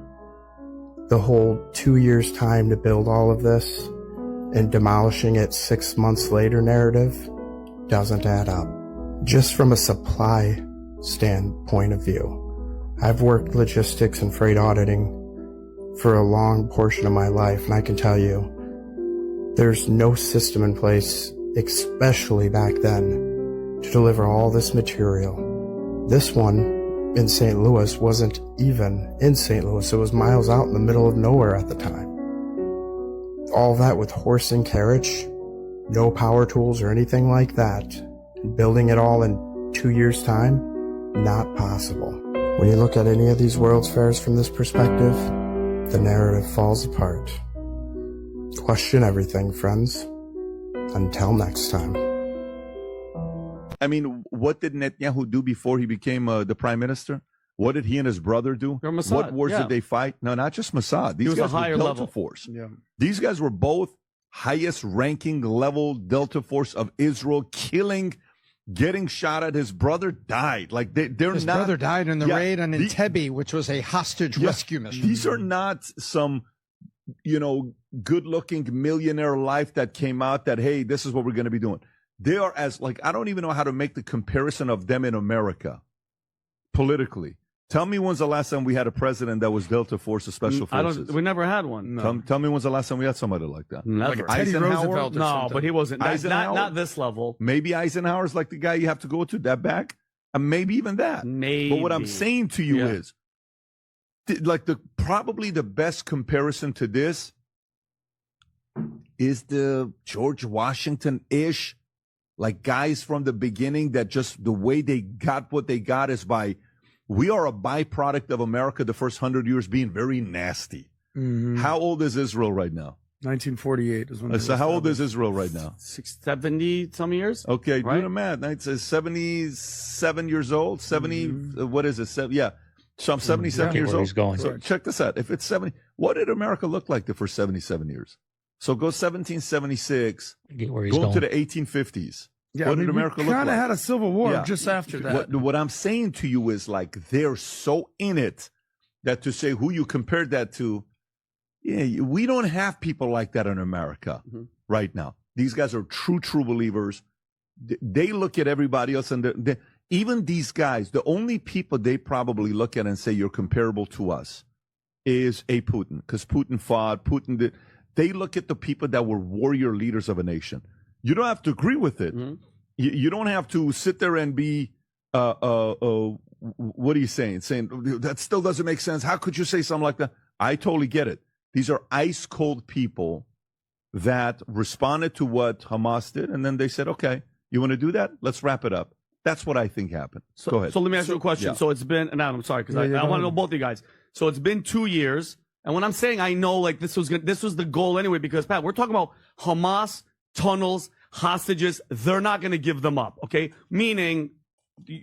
[SPEAKER 8] The whole 2 years' time to build all of this and demolishing it 6 months later narrative doesn't add up. Just from a supply standpoint of view, I've worked logistics and freight auditing for a long portion of my life, and I can tell you there's no system in place, especially back then, to deliver all this material. This one in St. Louis wasn't even in St. Louis. It was miles out in the middle of nowhere at the time. All that with horse and carriage, no power tools or anything like that. Building it all in 2 years' time, not possible. When you look at any of these World's Fairs from this perspective, the narrative falls apart. Question everything, friends. Until next time.
[SPEAKER 23] I mean, what did Netanyahu do before he became the prime minister? What did he and his brother do?
[SPEAKER 12] Mossad,
[SPEAKER 23] what wars did they fight? No, not just Mossad. These guys were Delta Force.
[SPEAKER 12] Yeah.
[SPEAKER 23] These guys were both highest ranking level Delta Force of Israel, killing getting shot at. His brother died. Like they're
[SPEAKER 5] His
[SPEAKER 23] not.
[SPEAKER 5] brother died in the raid on Entebbe, which was a hostage rescue mission.
[SPEAKER 23] These are not some, good-looking millionaire life that came out that, hey, this is what we're going to be doing. They are as, like, I don't even know how to make the comparison of them in America politically. Tell me when's the last time we had a president that was Delta Force of Special Forces?
[SPEAKER 9] We never had one. No.
[SPEAKER 23] Tell me when's the last time we had somebody like that?
[SPEAKER 9] Never.
[SPEAKER 23] Like
[SPEAKER 9] Teddy Roosevelt or something. But he wasn't. Not this level.
[SPEAKER 23] Maybe Eisenhower's like the guy you have to go to that back. And maybe even that.
[SPEAKER 9] Maybe.
[SPEAKER 23] But what I'm saying to you is, probably the best comparison to this is the George Washington-ish, like guys from the beginning that just the way they got what they got is by, we are a byproduct of America the first 100 years being very nasty.
[SPEAKER 9] Mm-hmm.
[SPEAKER 23] How old is Israel right now?
[SPEAKER 9] 1948 is when.
[SPEAKER 23] So how old is Israel right now?
[SPEAKER 9] 70 some years.
[SPEAKER 23] Okay,
[SPEAKER 9] right?
[SPEAKER 23] do the math. It's 77 years old. 70. What is it? Yeah. So I'm 77 years old.
[SPEAKER 1] He's going.
[SPEAKER 23] So check this out. If it's 70, what did America look like the first 77 years? So go 1776.
[SPEAKER 1] Get where he's
[SPEAKER 23] go
[SPEAKER 1] going.
[SPEAKER 23] to the 1850s.
[SPEAKER 9] Yeah,
[SPEAKER 23] what did America look like?
[SPEAKER 9] Kind of had a civil war just after that.
[SPEAKER 23] What I'm saying to you is, like, they're so in it that to say who you compared that to, yeah, we don't have people like that in America right now. These guys are true believers. They look at everybody else, and even these guys, the only people they probably look at and say you're comparable to us is a Putin, because Putin fought. Putin did. They look at the people that were warrior leaders of a nation. You don't have to agree with it. You don't have to sit there and be, what are you saying? Saying that still doesn't make sense. How could you say something like that? I totally get it. These are ice cold people that responded to what Hamas did, and then they said, okay, you want to do that? Let's wrap it up. That's what I think happened. Go ahead.
[SPEAKER 9] So let me ask you a question.
[SPEAKER 23] Yeah.
[SPEAKER 9] So it's been, and I'm sorry, because I want to know both of you guys. So it's been 2 years. And when I'm saying I know, like, this was the goal anyway, because, Pat, we're talking about Hamas, tunnels, hostages. They're not going to give them up, okay? Meaning,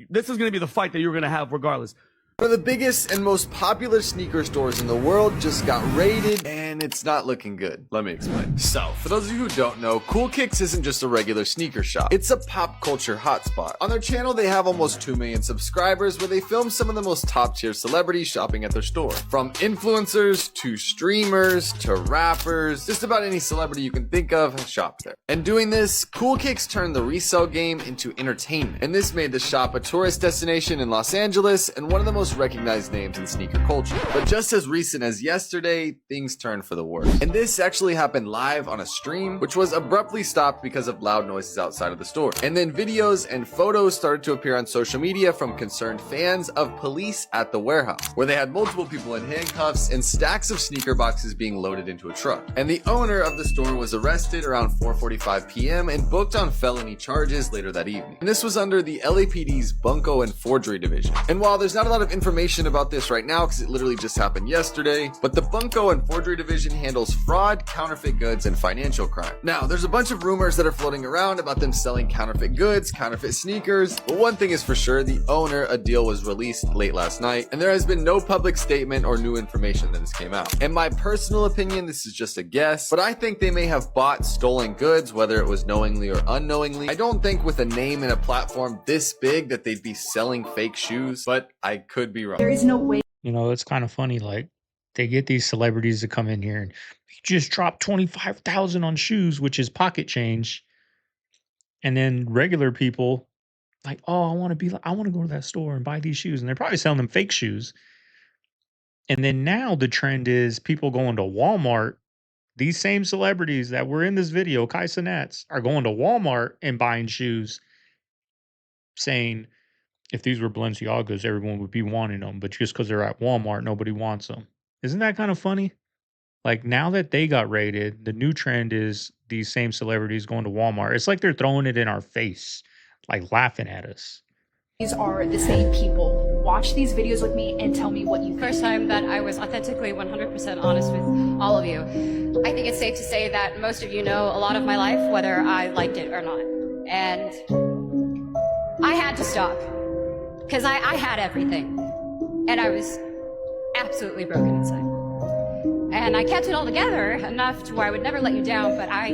[SPEAKER 9] this is going to be the fight that you're going to have regardless.
[SPEAKER 10] One of the biggest and most popular sneaker stores in the world just got raided, and it's not looking good. Let me explain. So, for those of you who don't know, Cool Kicks isn't just a regular sneaker shop. It's a pop culture hotspot. On their channel, they have almost 2 million subscribers, where they film some of the most top-tier celebrities shopping at their store. From influencers to streamers to rappers, just about any celebrity you can think of has shopped there. And doing this, Cool Kicks turned the resale game into entertainment. And this made the shop a tourist destination in Los Angeles and one of the most recognized names in sneaker culture. But just as recent as yesterday, things turned for the worse. And this actually happened live on a stream, which was abruptly stopped because of loud noises outside of the store. And then videos and photos started to appear on social media from concerned fans of police at the warehouse, where they had multiple people in handcuffs and stacks of sneaker boxes being loaded into a truck. And the owner of the store was arrested around 4:45 p.m. and booked on felony charges later that evening. And this was under the LAPD's Bunko and Forgery Division. And while there's not a lot of information about this right now because it literally just happened yesterday, but the Bunko and Forgery Division handles fraud, counterfeit goods, and financial crime. Now, there's a bunch of rumors that are floating around about them selling counterfeit goods, counterfeit sneakers, but one thing is for sure, the owner, a deal was released late last night, and there has been no public statement or new information that has came out. In my personal opinion, this is just a guess, but I think they may have bought stolen goods, whether it was knowingly or unknowingly. I don't think with a name and a platform this big that they'd be selling fake shoes, but I could be wrong.
[SPEAKER 1] There is no way. It's kind of funny. Like, they get these celebrities to come in here and you just drop 25,000 on shoes, which is pocket change. And then regular people like, oh, I want to go to that store and buy these shoes. And they're probably selling them fake shoes. And then now the trend is people going to Walmart. These same celebrities that were in this video, Kai Cenats, are going to Walmart and buying shoes, saying, if these were Balenciagas, everyone would be wanting them. But just because they're at Walmart, nobody wants them. Isn't that kind of funny? Like, now that they got raided, the new trend is these same celebrities going to Walmart. It's like they're throwing it in our face, like laughing at us.
[SPEAKER 11] These are the same people. Watch these videos with me and tell me what you think.
[SPEAKER 24] First time that I was authentically 100% honest with all of you. I think it's safe to say that most of you know a lot of my life, whether I liked it or not. And I had to stop. Because I had everything. And I was absolutely broken inside. And I kept it all together enough to where I would never let you down, but I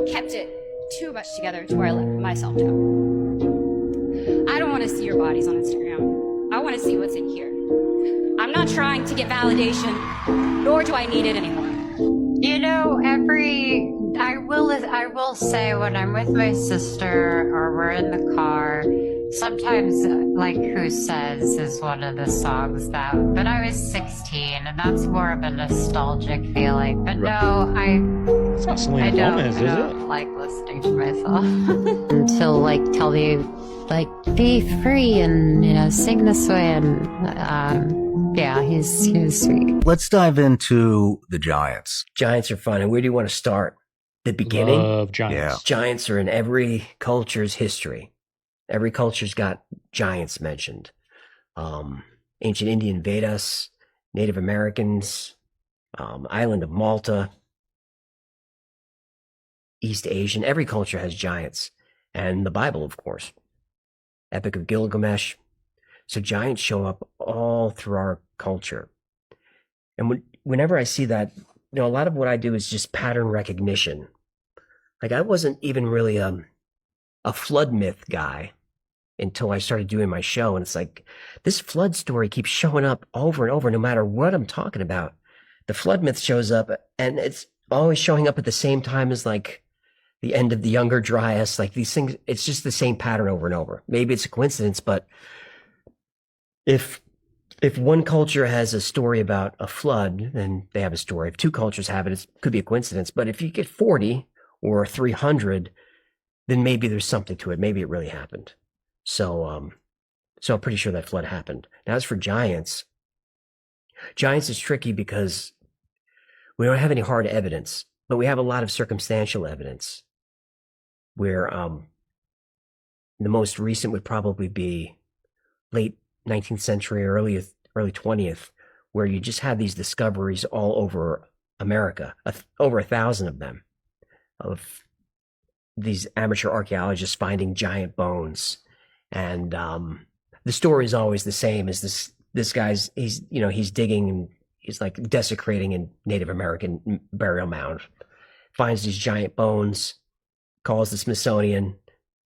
[SPEAKER 24] kept it too much together to where I let myself down. to see your bodies on Instagram. I want to see what's in here. I'm not trying to get validation, nor do I need it anymore.
[SPEAKER 3] You know, I will say when I'm with my sister or we're in the car, sometimes like Who Says is one of the songs that, but I was 16 and that's more of a nostalgic feeling. But no,
[SPEAKER 1] It's not Selena Gomez, is it?
[SPEAKER 3] I don't like listening to myself until like tell me like be free and, you know, sing this way. And yeah, he's sweet.
[SPEAKER 13] Let's dive into the Giants.
[SPEAKER 15] Giants are fun. And where do you want to start? The beginning?
[SPEAKER 1] Love Giants.
[SPEAKER 15] Giants are in every culture's history. Every culture's got giants mentioned. Ancient Indian Vedas, Native Americans, island of Malta, East Asian. Every culture has giants. And the Bible, of course. Epic of Gilgamesh. So giants show up all through our culture. And whenever I see that, you know, a lot of what I do is just pattern recognition. Like I wasn't even really a flood myth guy until I started doing my show. And it's like, this flood story keeps showing up over and over, no matter what I'm talking about. The flood myth shows up and it's always showing up at the same time as like the end of the Younger Dryas, like these things. It's just the same pattern over and over. Maybe it's a coincidence, but if one culture has a story about a flood, then they have a story. If two cultures have it, it could be a coincidence. But if you get 40 or 300, then maybe there's something to it. Maybe it really happened. So I'm pretty sure that flood happened. Now, as for giants is tricky because we don't have any hard evidence, but we have a lot of circumstantial evidence where the most recent would probably be late 19th century, early 20th, where you just had these discoveries all over America, over 1,000 of them, of these amateur archaeologists finding giant bones. And the story is always the same. Is this guy's, he's digging and he's like desecrating a Native American burial mound, finds these giant bones, calls the Smithsonian,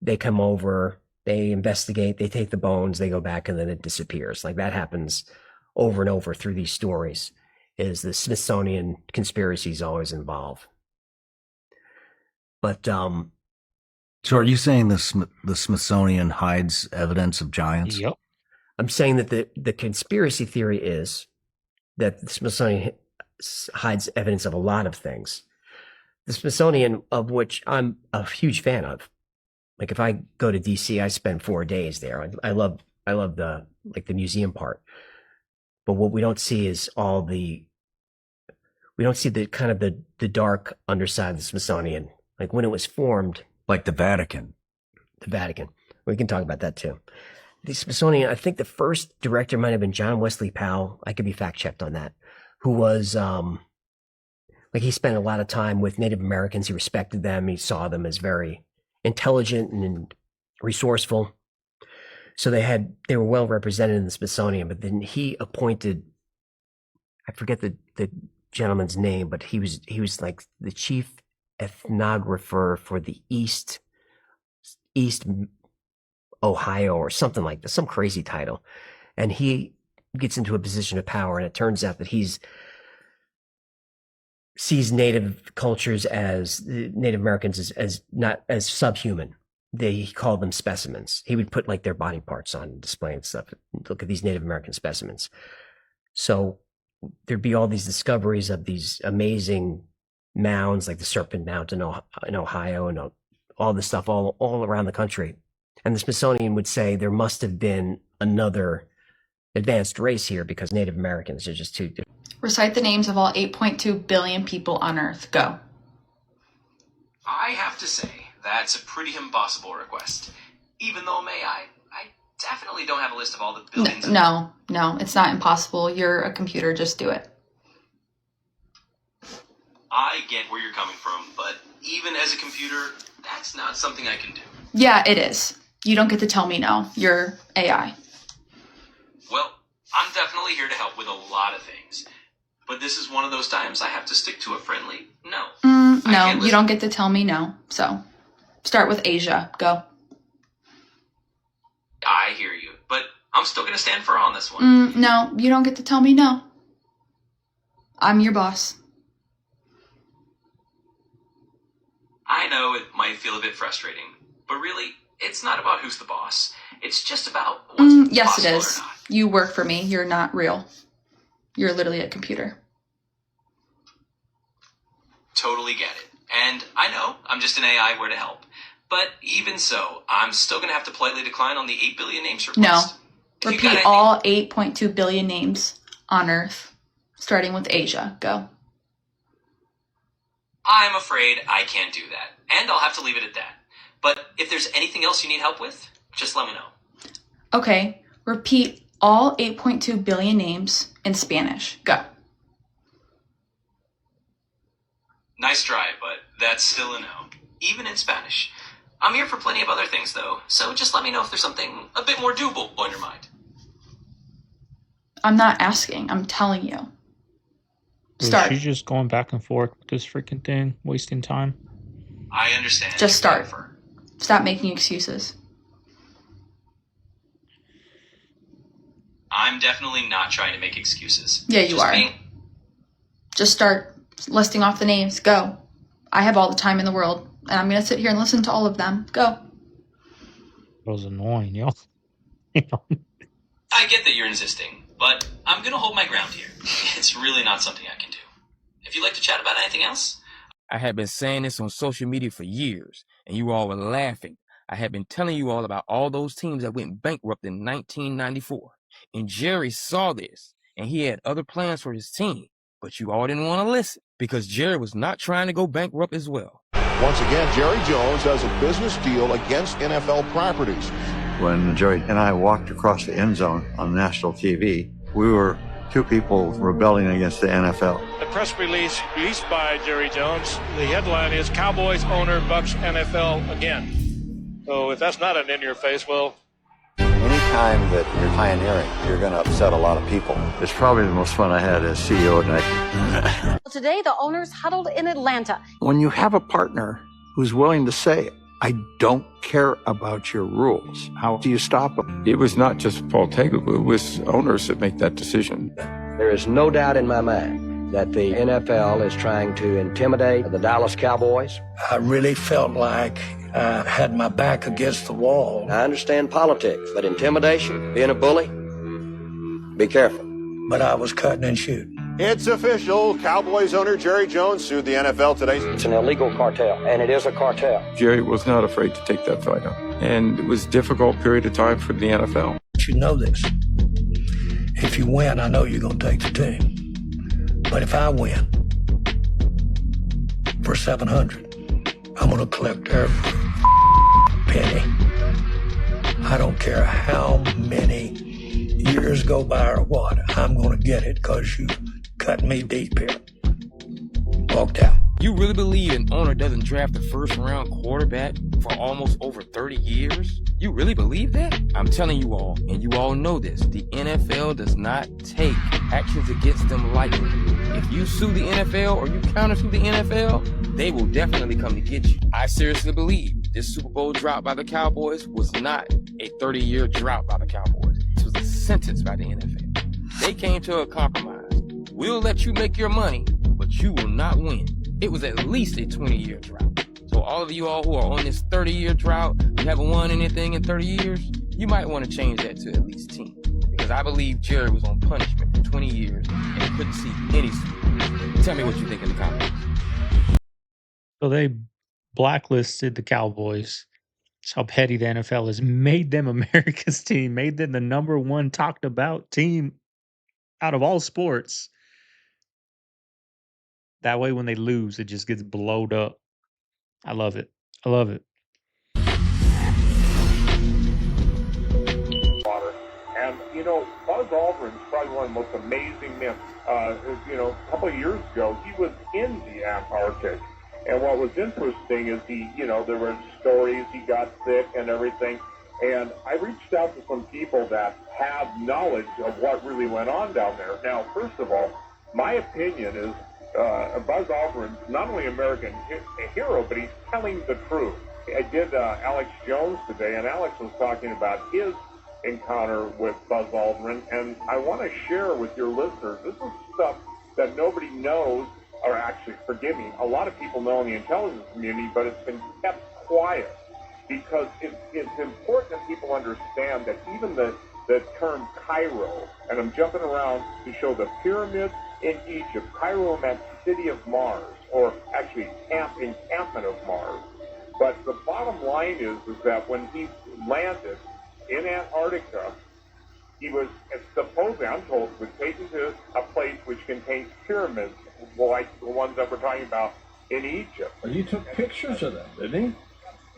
[SPEAKER 15] they come over, they investigate, they take the bones, they go back, and then it disappears. Like that happens over and over through these stories, is the Smithsonian conspiracies always involve. But
[SPEAKER 13] so are you saying the Smithsonian hides evidence of giants?
[SPEAKER 1] Yep.
[SPEAKER 15] I'm saying that the conspiracy theory is that the Smithsonian hides evidence of a lot of things. The Smithsonian, of which I'm a huge fan of. Like if I go to DC, I spend 4 days there. I love the museum part. But what we don't see is we don't see the kind of the dark underside of the Smithsonian. Like when it was formed.
[SPEAKER 13] Like the Vatican.
[SPEAKER 15] The Vatican. We can talk about that too. The Smithsonian, I think the first director might have been John Wesley Powell. I could be fact checked on that. Who was, he spent a lot of time with Native Americans. He respected them. He saw them as very intelligent and resourceful. So they were well represented in the Smithsonian, but then he appointed, I forget the gentleman's name, but he was like the chief ethnographer for the East Ohio or something like that, some crazy title. And he gets into a position of power, and it turns out that sees Native cultures as Native Americans as not as subhuman. He called them specimens. He would put like their body parts on display and stuff. Look at these Native American specimens. So there'd be all these discoveries of these amazing mounds, like the Serpent Mound in Ohio, and all this stuff all around the country. And the Smithsonian would say there must have been another advanced race here because Native Americans are just too.
[SPEAKER 11] Recite the names of all 8.2 billion people on Earth. Go.
[SPEAKER 16] I have to say, that's a pretty impossible request. Even though, I definitely don't have a list of all the billions.
[SPEAKER 11] No, it's not impossible. You're a computer. Just do it.
[SPEAKER 16] I get where you're coming from, but even as a computer, that's not something I can do.
[SPEAKER 11] Yeah, it is. You don't get to tell me no. You're AI.
[SPEAKER 16] Well, I'm definitely here to help with a lot of things. But this is one of those times I have to stick to a friendly no.
[SPEAKER 11] No, you don't get to tell me no. So, start with Asia. Go.
[SPEAKER 16] I hear you. I'm still going to stand firm on this one.
[SPEAKER 11] No, you don't get to tell me no. I'm your boss.
[SPEAKER 16] I know it might feel a bit frustrating, but really, it's not about who's the boss. It's just about what's
[SPEAKER 11] Yes,
[SPEAKER 16] possible
[SPEAKER 11] it
[SPEAKER 16] or
[SPEAKER 11] is.
[SPEAKER 16] not.
[SPEAKER 11] You work for me. You're not real. You're literally a computer.
[SPEAKER 16] Totally get it. And I know I'm just an AI where to help. But even so, I'm still going to have to politely decline on the 8 billion names request.
[SPEAKER 11] No. Repeat all 8.2 billion names on Earth, starting with Asia. Go.
[SPEAKER 16] I'm afraid I can't do that. And I'll have to leave it at that. But if there's anything else you need help with, just let me know.
[SPEAKER 11] Okay. Repeat all 8.2 billion names in Spanish. Go.
[SPEAKER 16] Nice try, but that's still a no. Even in Spanish. I'm here for plenty of other things, though, so just let me know if there's something a bit more doable on your mind.
[SPEAKER 11] I'm not asking. I'm telling you. Start.
[SPEAKER 1] She's just going back and forth with this freaking thing, wasting time.
[SPEAKER 16] I understand.
[SPEAKER 11] Just start. Stop making excuses.
[SPEAKER 16] I'm definitely not trying to make excuses.
[SPEAKER 11] Yeah, you are. Just start listing off the names. Go. I have all the time in the world, and I'm going to sit here and listen to all of them. Go.
[SPEAKER 1] That was annoying, yo.
[SPEAKER 16] I get that you're insisting, but I'm going to hold my ground here. It's really not something I can do. If you'd like to chat about anything else.
[SPEAKER 2] I had been saying this on social media for years, and you all were laughing. I had been telling you all about all those teams that went bankrupt in 1994. And Jerry saw this, and he had other plans for his team. But you all didn't want to listen, because Jerry was not trying to go bankrupt as well.
[SPEAKER 14] Once again, Jerry Jones has a business deal against NFL properties.
[SPEAKER 17] When Jerry and I walked across the end zone on national TV, we were two people rebelling against the NFL.
[SPEAKER 18] The press release released by Jerry Jones, the headline is Cowboys owner bucks NFL again. So if that's not an in-your-face, well...
[SPEAKER 17] Anytime that you're pioneering, you're going to upset a lot of people. It's probably the most fun I had as CEO at night.
[SPEAKER 19] Today, the owners huddled in Atlanta.
[SPEAKER 25] When you have a partner who's willing to say, I don't care about your rules, how do you stop them?
[SPEAKER 26] It was not just Paul Tagliabue, it was owners that make that decision.
[SPEAKER 15] There is no doubt in my mind that the NFL is trying to intimidate the Dallas Cowboys.
[SPEAKER 25] I really felt like I had my back against the wall.
[SPEAKER 15] I understand politics, but intimidation, being a bully, be careful.
[SPEAKER 25] But I was cutting and shooting.
[SPEAKER 14] It's official. Cowboys owner Jerry Jones sued the NFL today.
[SPEAKER 15] It's an illegal cartel, and it is a cartel.
[SPEAKER 26] Jerry was not afraid to take that fight on. And it was a difficult period of time for the NFL.
[SPEAKER 25] You know this. If you win, I know you're going to take the team. But if I win for $700, I'm going to collect every penny. I don't care how many years go by or what. I'm going to get it because you cut me deep here. Walked out.
[SPEAKER 2] You really believe an owner doesn't draft a first-round quarterback for almost over 30 years? You really believe that? I'm telling you all, and you all know this, the NFL does not take actions against them lightly. If you sue the NFL or you counter-sue the NFL, they will definitely come to get you. I seriously believe this Super Bowl drought by the Cowboys was not a 30-year drought by the Cowboys. It was a sentence by the NFL. They came to a compromise. We'll let you make your money, but you will not win. It was at least a 20-year drought. So all of you all who are on this 30-year drought, you haven't won anything in 30 years, you might want to change that to at least 10. Because I believe Jerry was on punishment for 20 years and he couldn't see any Super. Tell me what you think in the comments.
[SPEAKER 1] So they blacklisted the Cowboys. That's how petty the NFL is. Made them America's team. Made them the number one talked about team out of all sports. That way when they lose, it just gets blowed up. I love it. I love it.
[SPEAKER 27] And, you know, Buzz Aldrin's probably one of the most amazing men. You know, a couple of years ago, he was in the Antarctic. And what was interesting is he, you know, there were stories, he got sick and everything. And I reached out to some people that have knowledge of what really went on down there. Now, first of all, my opinion is Buzz Aldrin's not only American hero, but he's telling the truth. I did Alex Jones today, and Alex was talking about his encounter with Buzz Aldrin, and I want to share with your listeners. This is stuff that nobody knows, or actually, forgive me, a lot of people know in the intelligence community, but it's been kept quiet because it's important that people understand that even the term Cairo, and I'm jumping around to show the pyramids in Egypt. Cairo meant city of Mars, or actually encampment of Mars. But the bottom line is that when he landed in Antarctica, he was supposedly, I'm told, was taken to a place which contains pyramids, like the ones that we're talking about in Egypt.
[SPEAKER 4] Well, you took pictures of them, didn't he?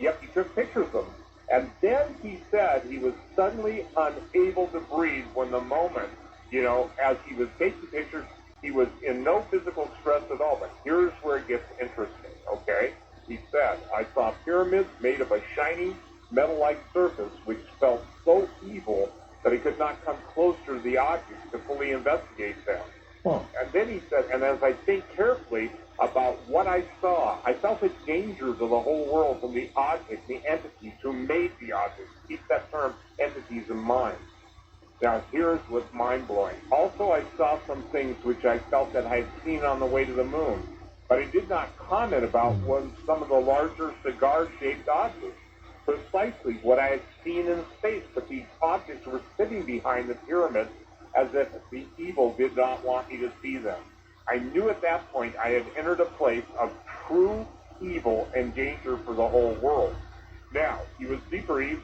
[SPEAKER 27] Yep, he took pictures of them. And then he said he was suddenly unable to breathe when the moment, as he was taking pictures, he was in no physical stress at all. But here's where it gets interesting, okay? He said, I saw pyramids made of a shiny metal-like surface which felt so evil that he could not come closer to the objects to fully investigate them.
[SPEAKER 4] Huh.
[SPEAKER 27] And then he said, and as I think carefully about what I saw, I felt the dangers of the whole world from the objects, the entities who made the objects. Keep that term entities in mind. Now, here's what's mind-blowing. Also, I saw some things which I felt that I had seen on the way to the moon, but I did not comment about some of the larger cigar-shaped objects. Precisely what I had seen in space, but these objects were sitting behind the pyramids as if the evil did not want me to see them. I knew at that point I had entered a place of true evil and danger for the whole world. Now, he was debriefed,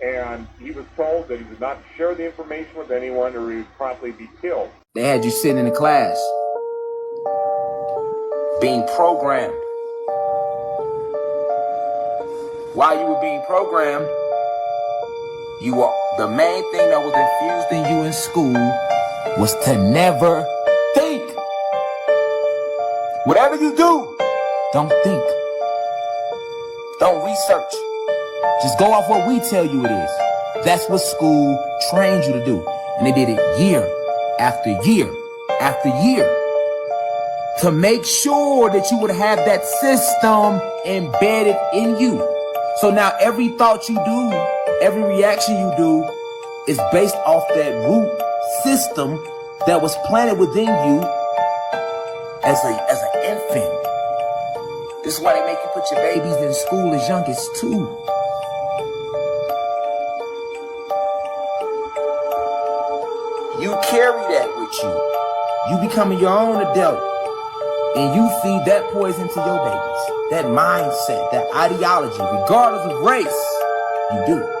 [SPEAKER 27] and he was told that he would not share the information with anyone or he would promptly be killed.
[SPEAKER 2] They had you sitting in the class, being programmed. While you were being programmed, the main thing that was infused in you in school was to never think. Whatever you do, don't think. Don't research. Just go off what we tell you it is. That's what school trained you to do. And they did it year after year after year to make sure that you would have that system embedded in you. So now every thought you do, every reaction you do is based off that root system that was planted within you as an infant. This is why they make you put your babies in school as young as 2. You carry that with you. You becoming your own adult. And you feed that poison to your babies. That mindset, that ideology, regardless of race, you do.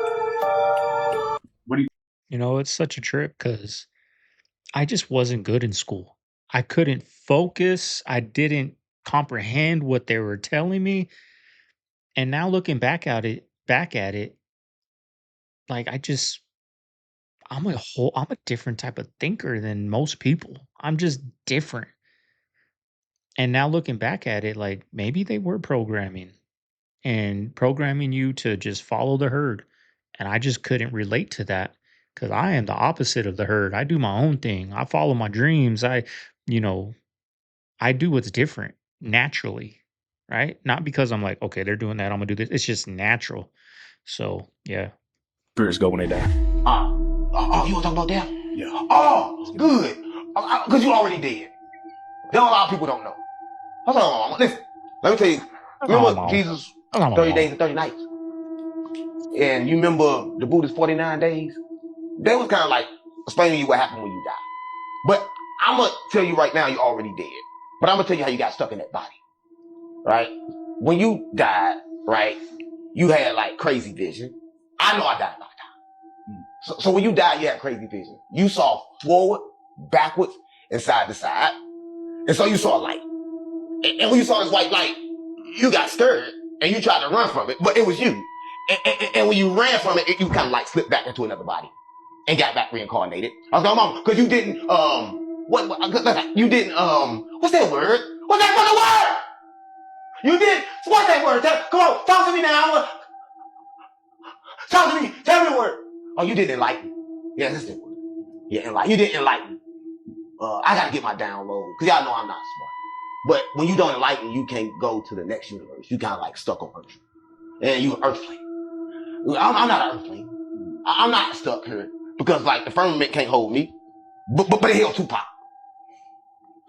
[SPEAKER 1] It's such a trip because I just wasn't good in school. I couldn't focus. I didn't comprehend what they were telling me. And now looking back at it, like I'm a different type of thinker than most people. I'm just different. And now looking back at it, like maybe they were programming you to just follow the herd. And I just couldn't relate to that because I am the opposite of the herd. I do my own thing. I follow my dreams. You know, I do what's different naturally, right? Not because I'm like, okay, they're doing that. I'm gonna do this. It's just natural. So yeah.
[SPEAKER 2] Spirits go when they die.
[SPEAKER 6] You want to talk about that? Yeah. Oh, good. Because you already did. There are a lot of people don't know. Hold on. Listen. Let me tell you. Remember Jesus 30 days and 30 nights? And you remember the Buddha's 49 days? They was kind of like explaining to you what happened when you died. But I'm going to tell you right now, you're already dead. But I'm going to tell you how you got stuck in that body. Right? When you died, right, you had like crazy vision. I know I died a lot of times. So when you died, you had crazy vision. You saw forward, backwards, and side to side. And so you saw light. And when you saw this white light, you got scared and you tried to run from it, but it was you. And when you ran from it, you kind of like slipped back into another body and got back reincarnated. I was like, Mom, because you didn't, you didn't, what's that word? What's that for the word? You did, what's that word? Come on, talk to me now. Talk to me, tell me the word. Oh, you didn't enlighten. Yeah, that's the word. Yeah, you didn't enlighten. I gotta get my download, because y'all know I'm not smart. But when you don't enlighten, you can't go to the next universe. You kind of like stuck on Earth. And you Earthling. I'm not an Earthling. I'm not stuck here because like the firmament can't hold me, but it held Tupac.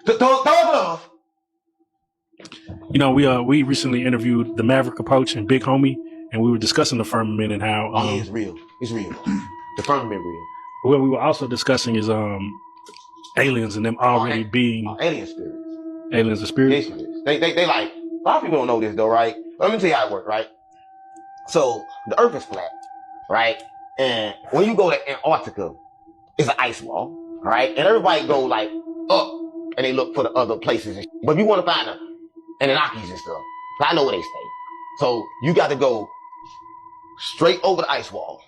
[SPEAKER 6] Thug love.
[SPEAKER 5] You know, we recently interviewed the Maverick Approach and Big Homie, and we were discussing the firmament and how
[SPEAKER 6] yeah, it's real. It's real. The firmament real.
[SPEAKER 5] What we were also discussing is aliens and them already being
[SPEAKER 6] alien spirits.
[SPEAKER 5] Aliens and spirits.
[SPEAKER 6] They like a lot of people don't know this though, right? Let me tell you how it works, right? So the Earth is flat, right? And when you go to Antarctica, it's an ice wall, right? And everybody go like up and they look for the other places. But if you want to find the Anunnakis and stuff, I know where they stay. So you got to go straight over the ice wall,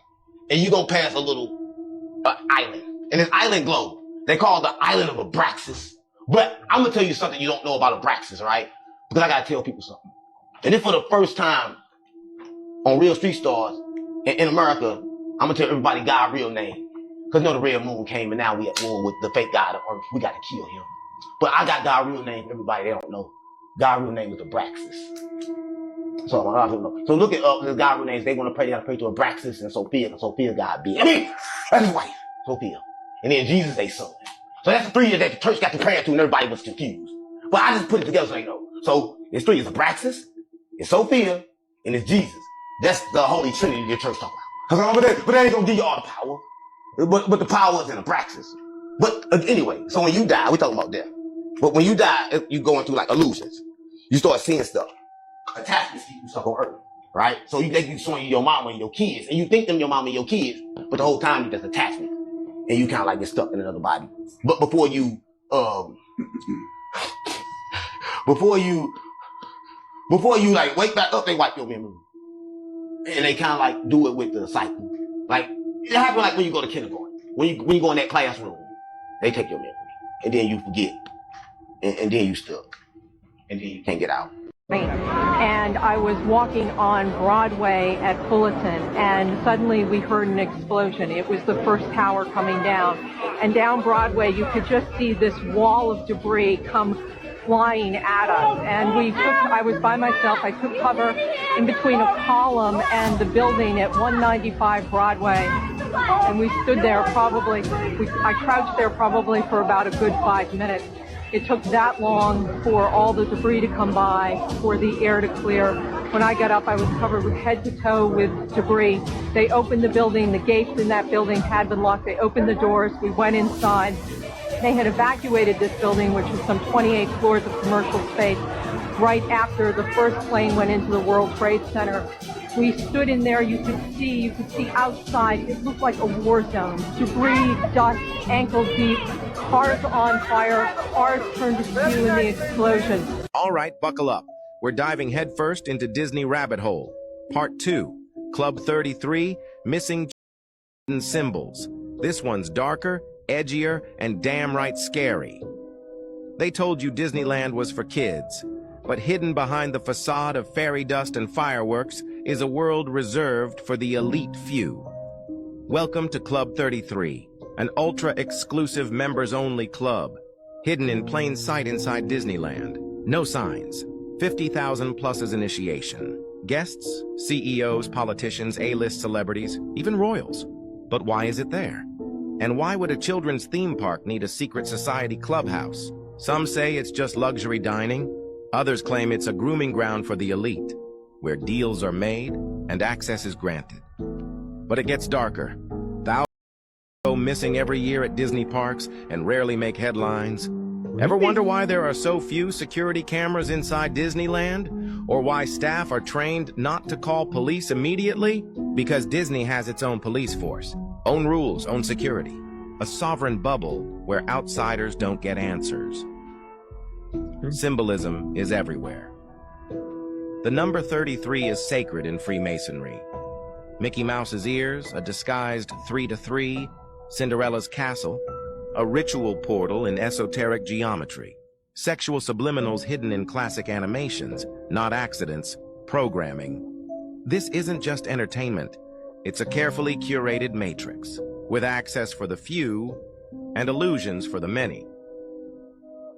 [SPEAKER 6] and you gonna pass a little island. And this island globe, they call it the island of Abraxas. But I'm gonna tell you something you don't know about Abraxas, right? Because I gotta tell people something. And then for the first time on Real Street Stars in America, I'm gonna tell everybody God's real name. Because you know the red moon came and now we at war with the fake God of Earth. We gotta kill him. But I got God's real name for everybody they don't know. God's real name is Abraxas. So a lot of people know. So look at the God's real names. They want to pray. They gotta pray to Abraxas and Sophia. Because Sophia God be. I mean, that's his wife, Sophia. And then Jesus, they son. So that's the 3 years that the church got to praying to and everybody was confused. But I just put it together so they know. So it's 3. It's Abraxas, it's Sophia, and it's Jesus. That's the Holy Trinity the church talk about. But they ain't gonna give you all the power. But the power is in Abraxas. But anyway, so when you die, we're talking about death. But when you die, you're going through like illusions. You start seeing stuff. Attachments keep you stuck on earth, right? So you think you're showing your mama and your kids, and you think them your mama and your kids, but the whole time you just attachment. And you kind of like get stuck in another body. But before you like wake back up, they wipe your memory. And they kind of like do it with the cycle. Like, it happens like when you go to kindergarten. When you go in that classroom, they take your memory. And then you forget. And then you stuck. And then you can't get out.
[SPEAKER 7] And I was walking on Broadway at Fullerton, and suddenly we heard an explosion. It was the first tower coming down. And down Broadway, you could just see this wall of debris come flying at us. And I was by myself. I took cover in between a column and the building at 195 Broadway. And we stood there I crouched there probably for about a good 5 minutes. It took that long for all the debris to come by, for the air to clear. When I got up, I was covered head to toe with debris. They opened the building. The gates in that building had been locked. They opened the doors. We went inside. They had evacuated this building, which was some 28 floors of commercial space, right after the first plane went into the World Trade Center. We stood in there. You could see outside. It looked like a war zone. Debris, dust, ankle deep, cars on fire, cars turned to spew in the explosion.
[SPEAKER 8] All right, buckle up. We're diving headfirst into Disney Rabbit Hole. Part 2, Club 33, Missing Symbols. This one's darker, edgier, and damn right scary. They told you Disneyland was for kids, but hidden behind the facade of fairy dust and fireworks is a world reserved for the elite few. Welcome to Club 33, an ultra-exclusive members-only club, hidden in plain sight inside Disneyland. No signs. 50,000 plus as initiation. Guests, CEOs, politicians, A-list celebrities, even royals. But why is it there? And why would a children's theme park need a secret society clubhouse? Some say it's just luxury dining. Others claim it's a grooming ground for the elite, where deals are made and access is granted. But it gets darker. Thousands go missing every year at Disney parks and rarely make headlines. Ever wonder why there are so few security cameras inside Disneyland? Or why staff are trained not to call police immediately? Because Disney has its own police force, own rules, own security. A sovereign bubble where outsiders don't get answers. Symbolism is everywhere. The number 33 is sacred in Freemasonry. Mickey Mouse's ears, a disguised 3 to 3, Cinderella's castle, a ritual portal in esoteric geometry, sexual subliminals hidden in classic animations, not accidents, programming. This isn't just entertainment. It's a carefully curated matrix, with access for the few and illusions for the many.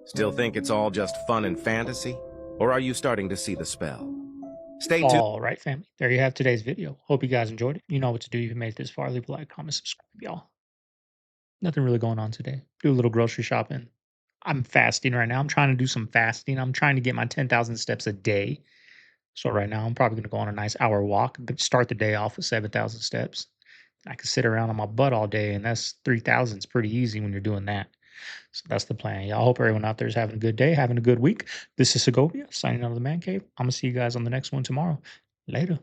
[SPEAKER 8] Still think it's all just fun and fantasy? Or are you starting to see the spell? Stay tuned.
[SPEAKER 1] All right, family. There you have today's video. Hope you guys enjoyed it. You know what to do. If you made it this far, leave a like, comment, subscribe, y'all. Nothing really going on today. Do a little grocery shopping. I'm fasting right now. I'm trying to do some fasting. I'm trying to get my 10,000 steps a day. So right now, I'm probably going to go on a nice hour walk, but start the day off with 7,000 steps. I can sit around on my butt all day, and that's 3,000. It's pretty easy when you're doing that. So that's the plan. Y'all, hope everyone out there is having a good day, having a good week. This is Segovia, signing out of the Man Cave. I'm going to see you guys on the next one tomorrow. Later.